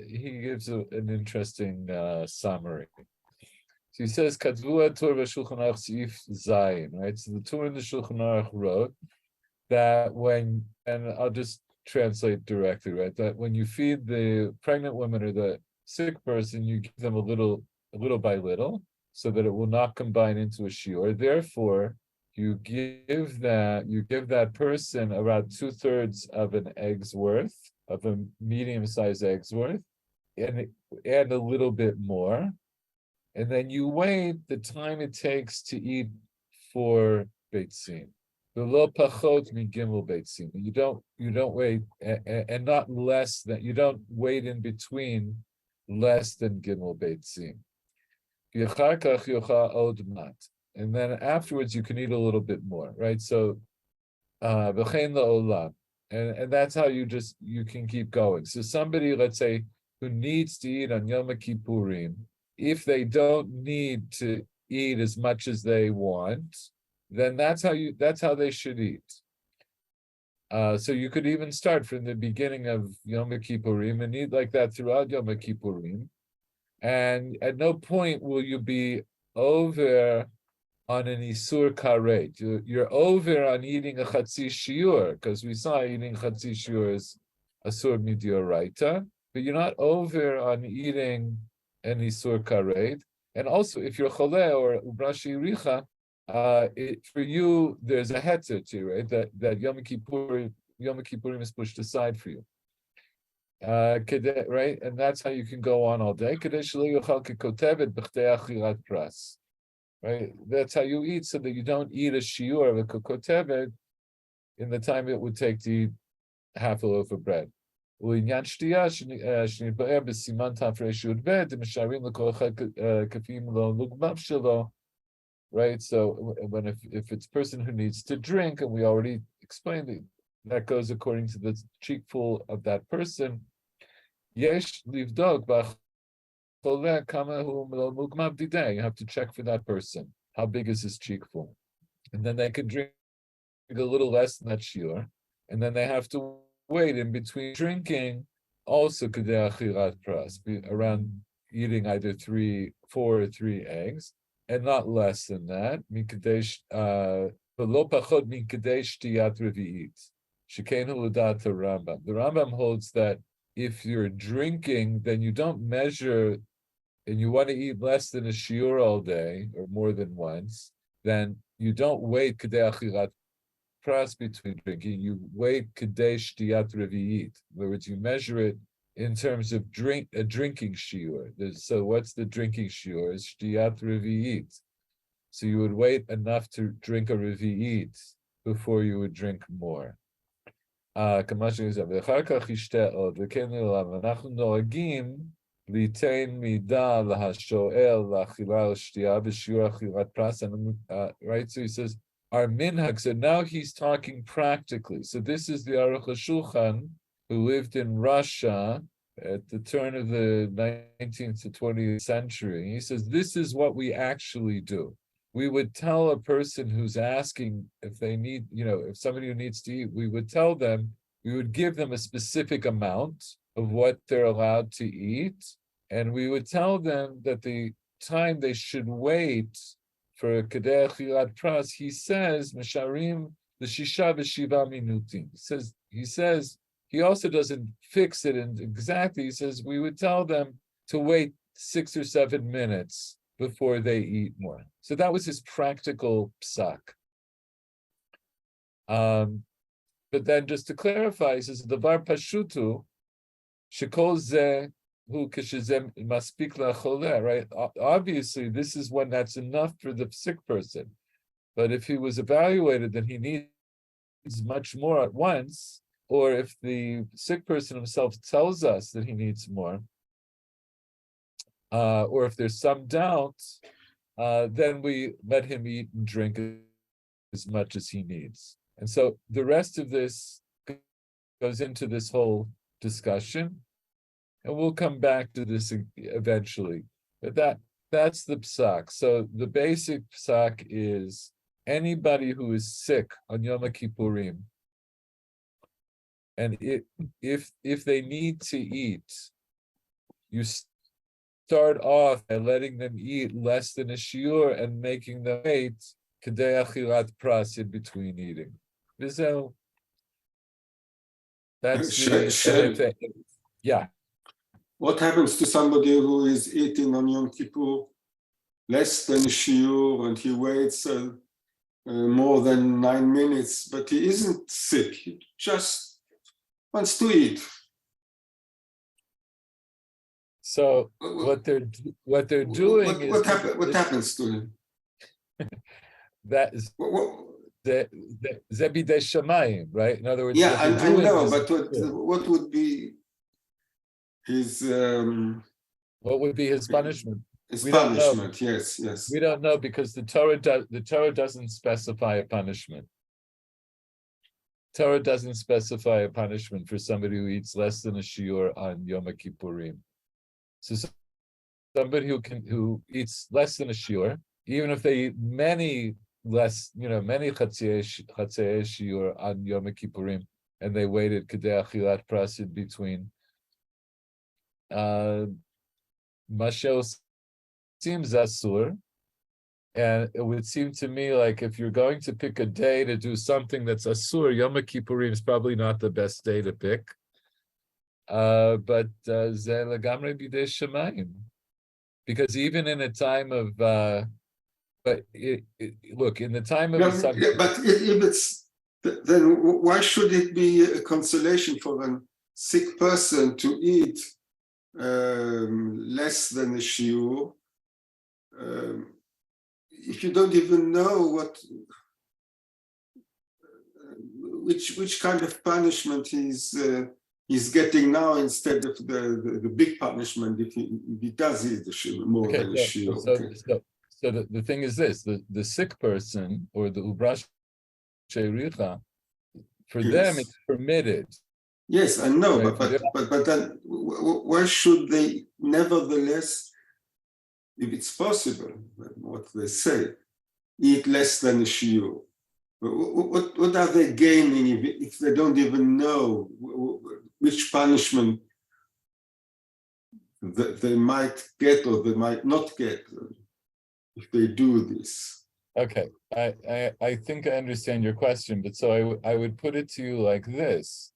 interesting summary. So he says, "Kadvua Tur v'Shulchan Aruch Seif Zayin." Right. So the Tur in the Shulchan Aruch wrote that and I'll just translate directly. Right. That when you feed the pregnant woman or the sick person, you give them a little by little, so that it will not combine into a shiur. Therefore, you give that person about 2/3 of an egg's worth, of a medium-sized egg's worth, and a little bit more, and then you wait the time it takes to eat 4 beitzim. V'lo pachot min gimel beitzim. You don't wait, and not less than. You don't wait in between less than gimel beitzim. V'yachar kach yochal od mat. And then afterwards you can eat a little bit more, right? So, v'chein la'olam, and that's how you can keep going. So somebody, let's say, who needs to eat on Yom Kippurim, if they don't need to eat as much as they want, then that's how they should eat. So you could even start from the beginning of Yom Kippurim and eat like that throughout Yom Kippurim, and at no point will you be over on an isur karet. You're over on eating a chatzi shiur, because we saw eating chatzi shiur is asur midioraita, but you're not over on eating an isur karet. And also, if you're choleh or ubrashi richa, for you there's a heter too, right? That Yom Kippurim is pushed aside for you. Right, and that's how you can go on all day. Right, that's how you eat, so that you don't eat a shiur of a kokotevet in the time it would take to eat half a loaf of bread. Right, so if it's a person who needs to drink, and we already explained it, that goes according to the cheekful of that person. Yesh livdog. You have to check for that person. How big is his cheekful? And then they can drink a little less than that shiur, and then they have to wait in between drinking, also kedei achilat pras, around eating either 4 or 3 eggs, and not less than that. V'lo pachot min kedei shtiyat revi'it. Shekenu l'dat Rambam. The Rambam holds that if you're drinking, then you don't measure and you want to eat less than a shiur all day or more than once, then you don't wait kedei achilat pras between drinking. You wait kedei shtiyat revi'it. In other words, you measure it in terms of a drinking shiur. So what's the drinking shiur? Is shtiyat revi'it. So you would wait enough to drink a revi'it before you would drink more. ואחר כך ישתה עוד, וכן לעולם, אנחנו נוהגים ליתן מידה להשואל לאכילה לשתייה בשיעור אכילת פרס, right? So he says, our minhag, so now he's talking practically. So this is the Aruch HaShulchan, who lived in Russia at the turn of the 19th to 20th century. He says, this is what we actually do. We would tell a person who's asking if they need, if somebody who needs to eat, we would tell them, we would give them a specific amount of what they're allowed to eat. And we would tell them that the time they should wait for Kedei Achilat Pras, he says, Mesharim the Shisha v'Shiva Minutim. He says, he also doesn't fix it in exactly, he says, we would tell them to wait 6 or 7 minutes before they eat more. So that was his practical psak. But then just to clarify, he says, Davar Pashutu, Shekol Zeh Hu Keshezem Maspik LaCholeh, right? Obviously, this is when that's enough for the sick person. But if he was evaluated that he needs much more at once, or if the sick person himself tells us that he needs more, or if there's some doubt, then we let him eat and drink as much as he needs. And so the rest of this goes into this whole discussion, and we'll come back to this eventually. But that's the psak. So the basic psak is anybody who is sick on Yom Kippurim, and if they need to eat, you start off by letting them eat less than a shiur and making them wait kedei achilat pras in between eating. So that's yeah. What happens to somebody who is eating on Yom Kippur less than a shiur and he waits more than 9 minutes, but he isn't sick, he just wants to eat? So what they're doing is what happens to him? That is the Zebidei Shamayim, right? In other words, yeah, I know, but what would be his what would be his punishment? His punishment, yes. We don't know because the Torah doesn't specify a punishment. Torah doesn't specify a punishment for somebody who eats less than a shiur on Yom Kippurim. So somebody who eats less than a shiur, even if they eat many chatzei shiur on Yom Kippurim, and they waited kedei achilat pras in between. Mashel seems asur, and it would seem to me like if you're going to pick a day to do something that's asur, Yom Kippurim is probably not the best day to pick. But ze legamrei bidei shamayim, because even in a time of look, in the time of but if it's then why should it be a consolation for a sick person to eat less than a shiur if you don't even know which kind of punishment he's getting now instead of the big punishment if he does eat the shiur more than a shiur. So the thing is this: the sick person or the ubrash sheiricha, for them it's permitted. Yes, I know, right? but then why should they nevertheless, if it's possible, what they say, eat less than a shiur? What are they gaining if they don't even know which punishment that they might get or they might not get if they do this? Okay, I think I understand your question, but so I would put it to you like this.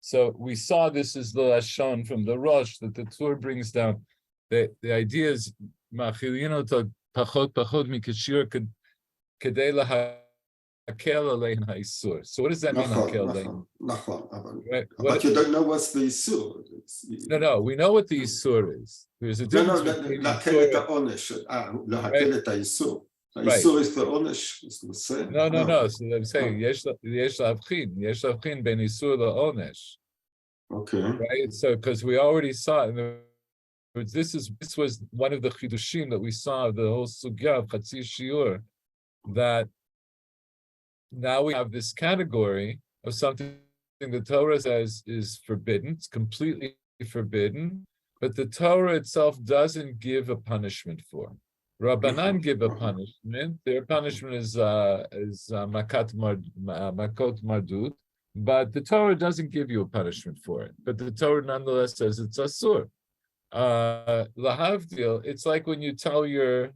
So we saw this is the Lashon from the Rosh that the Tur brings down. the idea is machilino to pachot mikashir kedei lahakel alein ha'isur. So what does that mean? נכון, Hakel נכון, נכון, אבל What? but you don't know what's the איסור. No, we know what the isur is. There's a לא, difference לא, between להקל את isur, העונש, right? להקל את האיסור. Right. האיסור is the עונש, is the same. No. So I'm saying yesh lavchin ben isur la'onesh. Okay. Right. So because we already saw in the this was one of the chidushim that we saw the whole sugya of Chatzi Shiur, that now we have this category of something the Torah says is forbidden. It's completely forbidden, but the Torah itself doesn't give a punishment for. Rabbanan give a punishment. Their punishment is makot mardut, but the Torah doesn't give you a punishment for it. But the Torah nonetheless says it's asur. Lahavdil, it's like when you tell your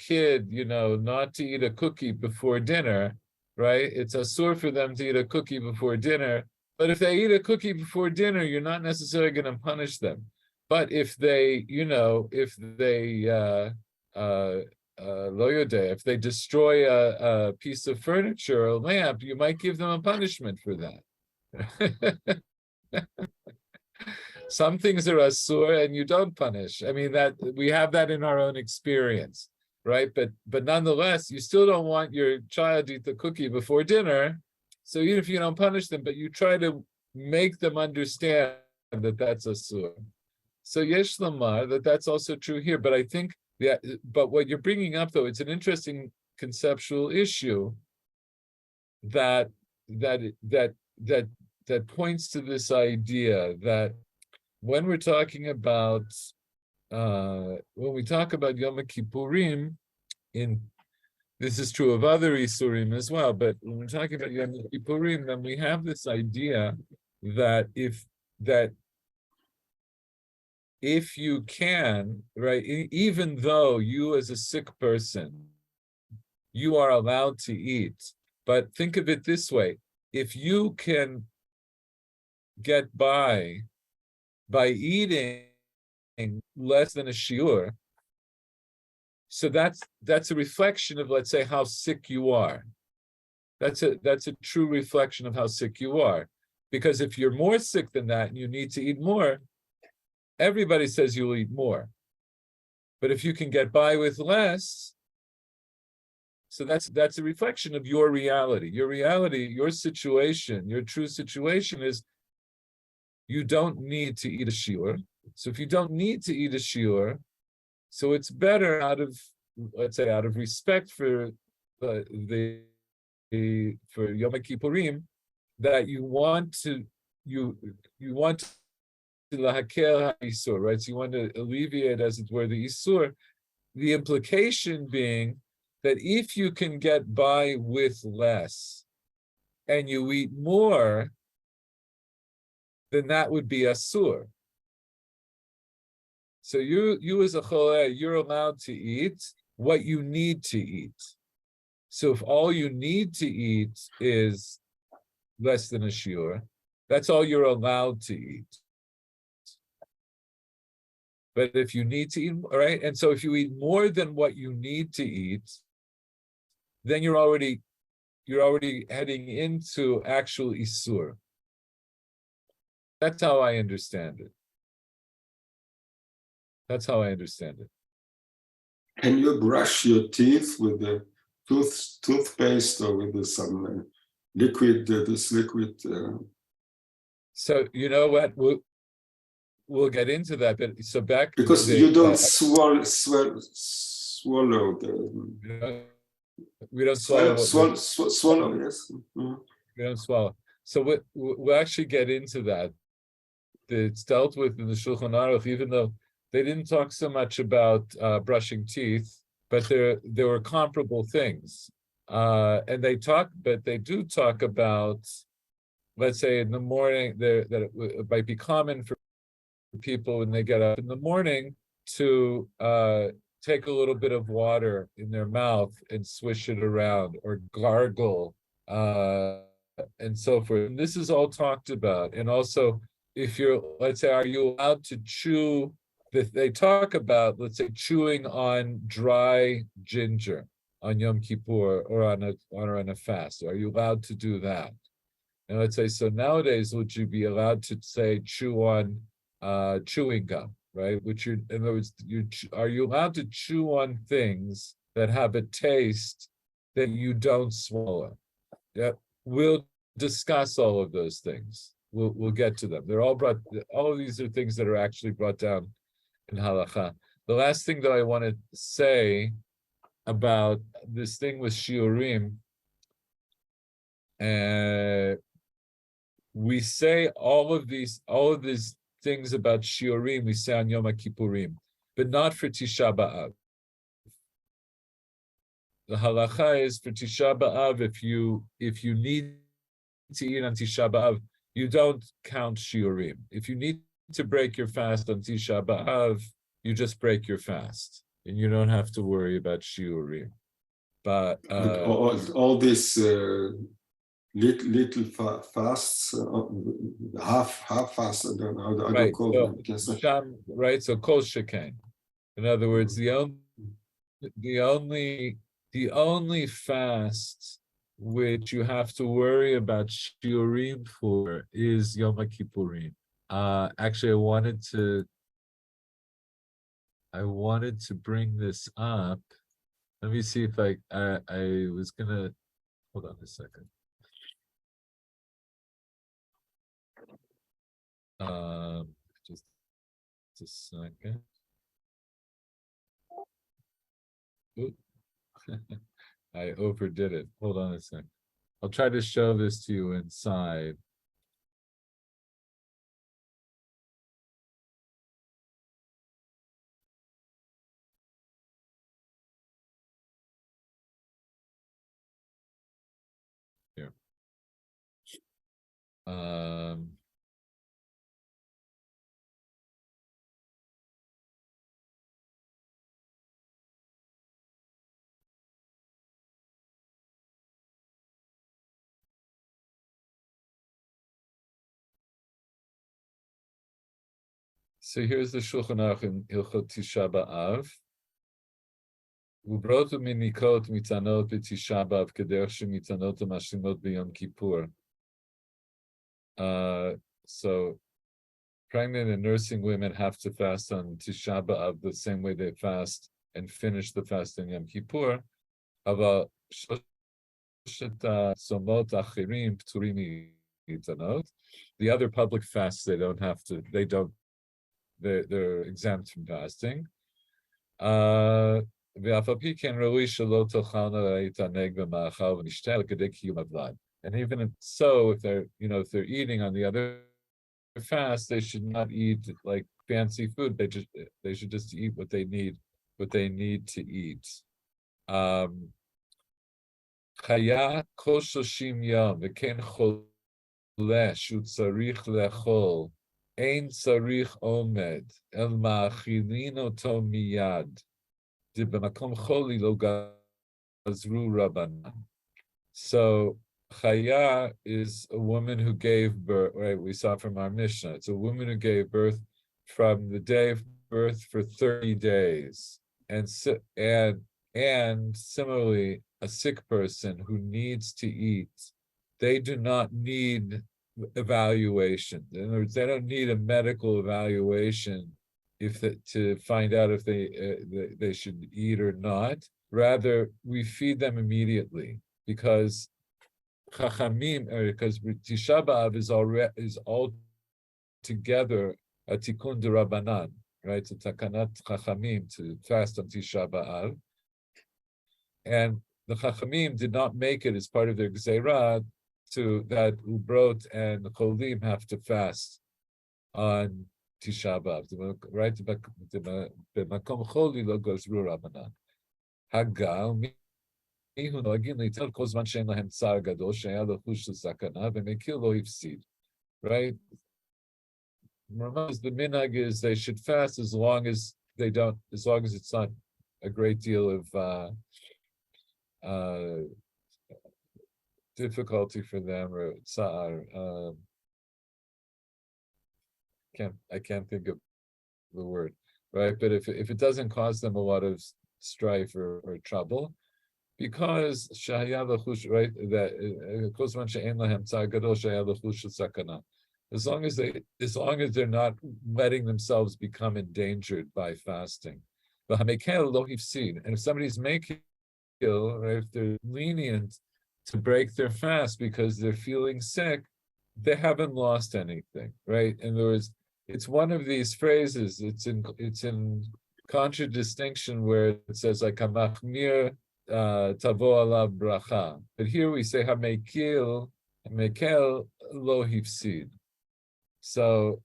kid, not to eat a cookie before dinner, right? It's asur for them to eat a cookie before dinner. But if they eat a cookie before dinner, you're not necessarily going to punish them. But if they, if they destroy a piece of furniture or a lamp, you might give them a punishment for that. Some things are asur and you don't punish. I mean, that we have that in our own experience, right? But nonetheless, you still don't want your child to eat the cookie before dinner. So even if you don't punish them, but you try to make them understand that that's asur. So yesh lamar, that's also true here. But I think but what you're bringing up, though, it's an interesting conceptual issue that points to this idea that when we're talking about when we talk about Yom Kippurim, this is true of other Isurim as well, but when we're talking about Yom Kippurim, then we have this idea that if you can, right, even though you as a sick person, you are allowed to eat, but think of it this way: if you can get by eating less than a shiur, so that's a reflection of, let's say, how sick you are. That's a true reflection of how sick you are. Because if you're more sick than that and you need to eat more, everybody says you'll eat more. But if you can get by with less, so that's a reflection of your reality. Your reality, your situation, your true situation is you don't need to eat a shiur. So if you don't need to eat a shiur, so it's better out of respect for for Yom Kippurim, that you want to lahakel ha'isur, right? So you want to alleviate, as it were, the isur. The implication being that if you can get by with less and you eat more, then that would be asur. So you as a choleh, you're allowed to eat what you need to eat. So if all you need to eat is less than a shiur, that's all you're allowed to eat. But if you need to eat, right? And so if you eat more than what you need to eat, then you're already heading into actual isur. That's how I understand it. That's how I understand it. Can you brush your teeth with the toothpaste or with some liquid? This liquid. So you know what? We'll get into that. But so back because you don't swallow the. We don't swallow. Swallow. Yes. Mm-hmm. We don't swallow. So we'll actually get into that. It's dealt with in the Shulchan Aruch, even though they didn't talk so much about brushing teeth, but there were comparable things. And they do talk about, let's say in the morning, that it might be common for people when they get up in the morning to take a little bit of water in their mouth and swish it around or gargle and so forth. And this is all talked about. And also, if you're, let's say, are you allowed to chew they talk about, let's say, chewing on dry ginger on Yom Kippur or on a fast. Are you allowed to do that? And let's say, so nowadays, would you be allowed to say chew on chewing gum, right? Which in other words, are you allowed to chew on things that have a taste that you don't swallow? Yeah, we'll discuss all of those things. We'll get to them. They're all brought. All of these are things that are actually brought down in halacha. The last thing that I want to say about this thing with shiurim, we say all of these things about shiurim. We say on Yom Kippurim, but not for Tisha B'av. The halacha is for Tisha B'av. If you need to eat on Tisha B'av, you don't count shiurim. If you need to break your fast on Tisha B'av, you just break your fast, and you don't have to worry about shiurim. But all these little fasts, half fasts. I don't call them. Right. So kol shekain. In other words, the only fast which you have to worry about shiurim for is Yom Kippurim. Actually, I wanted to bring this up. Let me see if I was gonna hold on a second. Just a second. I overdid it. Hold on a second. I'll try to show this to you inside. Here. So here's the Shulchan Aruch in Hilchot Tisha B'Av. Ubrot u'minikot mitanot b'Tisha B'Av kederech shemitanot u'mashlimot b'Yom Kippur. So pregnant and nursing women have to fast on Tisha B'Av the same way they fast and finish the fast in Yom Kippur. Aval shoshet somot achirim pturim mitanot. The other public fasts they're exempt from fasting. And even so, if they're eating on the other fast, they should not eat like fancy food. They should just eat what they need to eat. Chaya kol 30 yom v'ken choleh shu tzarich lechol ein tzarich omed el ma'achilin oto miyad dib'makom choli lo gazru rabbanan. So chaya is a woman who gave birth, right? We saw from our Mishnah. It's a woman who gave birth from the day of birth for 30 days. And similarly, a sick person who needs to eat, they do not need evaluation. In other words, they don't need a medical evaluation to find out if they should eat or not. Rather, we feed them immediately because Chachamim, because Tisha B'Av is all together a tikkun d'Rabbanan, right? It's a takanat Chachamim to fast on Tisha B'Av, and the Chachamim did not make it as part of their Gzeirah that Ubrot and Cholim have to fast on Tisha B'Av, right? B'makom choli lo gozru Rabbanan. Hagal מיהו נוהגים להתל כל זמן שאין להם צער גדול שהיה לחוש לסכנה ומכיר לא הפסיד, right? The minhag is they should fast as long as it's not a great deal of difficulty for them or tsar. I can't think of the word. right? But if it doesn't cause them a lot of strife or trouble, because shahaya lechush, right? That kozman she'en lahem tzar gadol shahaya lechush sakana. As long as they're not letting themselves become endangered by fasting. And if somebody's making, right, if they're lenient to break their fast because they're feeling sick, they haven't lost anything, right? In other words, it's one of these phrases. It's in contradistinction where it says like hamachmir tavo alav bracha, but here we say hamekel lo hifsid. So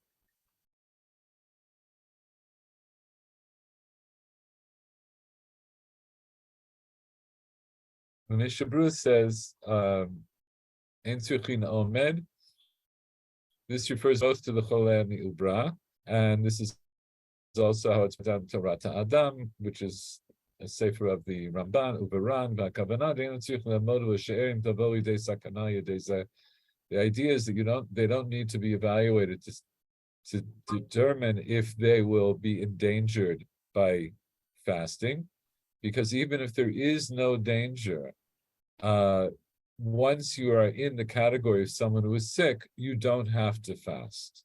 the Mishabru says, "En tzurchin omed." This refers both to the Choleh and the Ubra, and this is also how it's done to Rata Adam, which is a sefer of the Ramban, Uberan, V'Akavanah, De'en tzurich le'modu she'erim tavo yidei sakana yidei zeh. The idea is that they don't need to be evaluated to determine if they will be endangered by fasting, because even if there is no danger, once you are in the category of someone who is sick, you don't have to fast.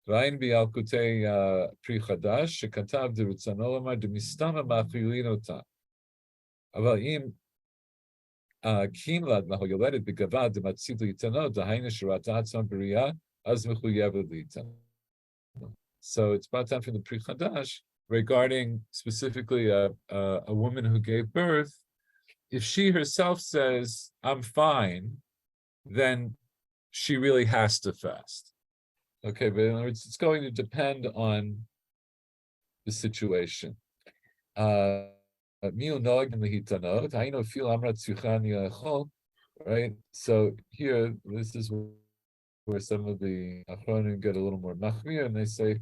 V'ayin bi'alkutei pri chadash shekatav derutzano lamar demistama machilin ota. Aval im kimlad laho yoledet b'gavad dematzit li'tano dahayna shirata atzon b'riyah az mechuyevet li'tano. So it's brought down from the Pri Chadash regarding specifically a woman who gave birth. If she herself says, "I'm fine," then she really has to fast. Okay, but in other words, it's going to depend on the situation. Right? So here, this is where some of the Achronim get a little more machmir, and they say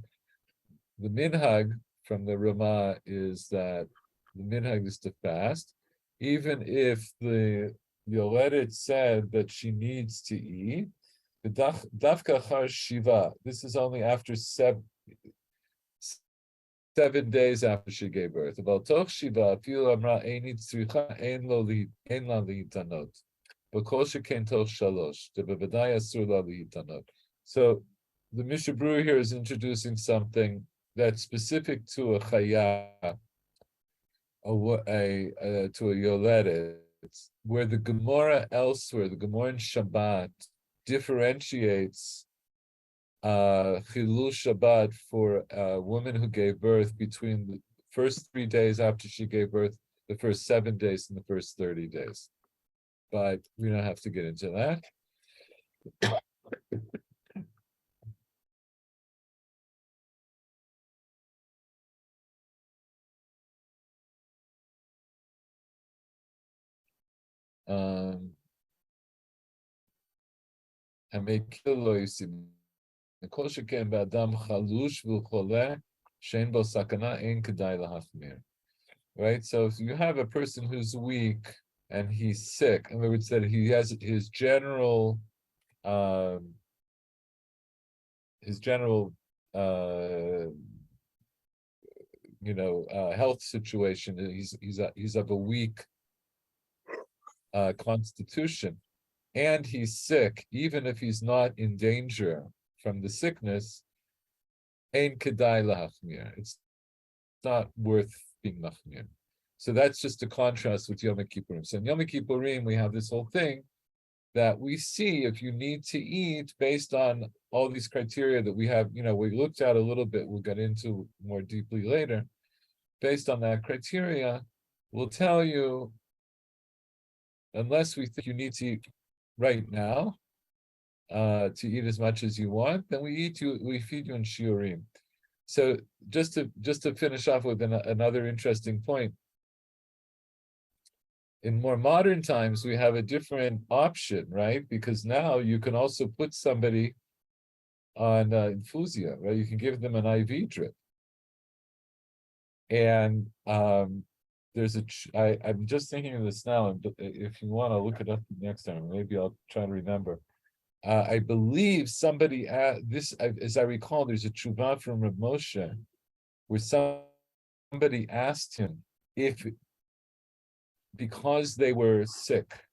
the minhag from the Ramah is that the minhag is to fast, even if the Yoledet said that she needs to eat. The dafka char shiva. This is only after 7 days after she gave birth. About toch shiva, afilu amra eini tzricha ein la lihitanot. B'kol sheken toch shalosh. Debevadai asur la lihitanot. So the Mishabru here is introducing something that's specific to a chaya, to a yoledet, where the Gemara elsewhere, the Gemara in Shabbat, differentiates Chilul Shabbat for a woman who gave birth between the first 3 days after she gave birth, the first 7 days, and the first 30 days. But we don't have to get into that. Right? So if you have a person who's weak and he's sick, in other words, that he has his general health situation, he's of a weak constitution, and he's sick, even if he's not in danger from the sickness, ein kedai lahachmir. It's not worth being machmir. So that's just a contrast with Yom Kippurim. So in Yom Kippurim, we have this whole thing that we see if you need to eat based on all these criteria that we have, we looked at a little bit, we'll get into more deeply later. Based on that criteria, we'll tell you, unless we think you need to eat right now, to eat as much as you want, then we feed you in shiurim. So just to finish off with another interesting point, in more modern times, we have a different option, right? Because now you can also put somebody on infusia, right? You can give them an IV drip. And there's I'm just thinking of this now, but if you want, I'll look it up next time. Maybe I'll try to remember. I believe somebody this, as I recall, there's a tshuva from Rav Moshe where somebody asked him if, because they were sick,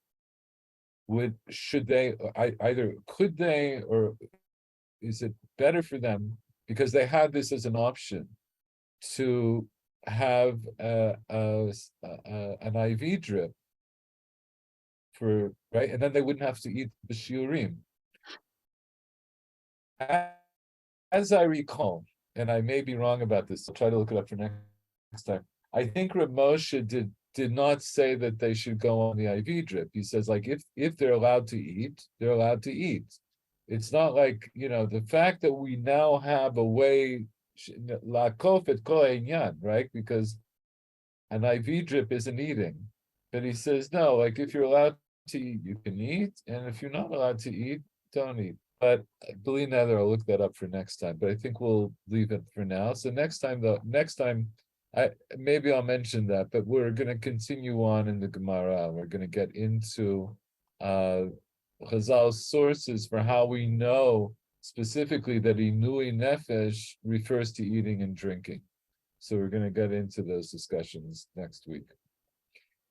should they either could they, or is it better for them, because they had this as an option, to have an IV drip for, right, and then they wouldn't have to eat the shiurim. As I recall, and I may be wrong about this, I'll try to look it up for next time. I think Reb Moshe did not say that they should go on the IV drip. He says, like, if they're allowed to eat, they're allowed to eat. It's not like, the fact that we now have a way, lakof et kol einyan, right? Because an IV drip isn't eating. But he says, no, like, if you're allowed to eat, you can eat, and if you're not allowed to eat, don't eat. But believe nether, I'll look that up for next time. But I think we'll leave it for now. So next time, maybe I'll mention that. But we're going to continue on in the Gemara. We're going to get into Chazal's sources for how we know specifically that Inui Nefesh refers to eating and drinking. So we're going to get into those discussions next week.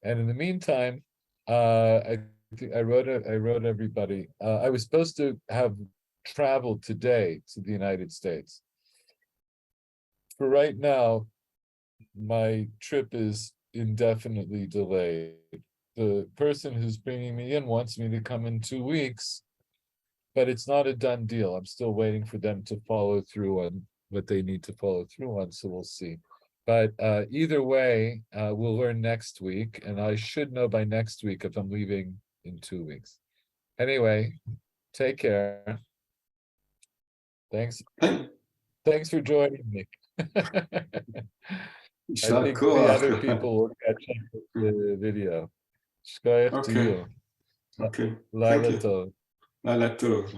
And in the meantime, I wrote everybody. I was supposed to have traveled today to the United States. For right now, my trip is indefinitely delayed. The person who's bringing me in wants me to come in 2 weeks, but it's not a done deal. I'm still waiting for them to follow through on what they need to follow through on, so we'll see. But either way, we'll learn next week, and I should know by next week if I'm leaving in 2 weeks. Anyway, take care. Thanks for joining me. I think the other people will catch up with the video. Shkoyach to you. Okay. Laila tov. Laila tov.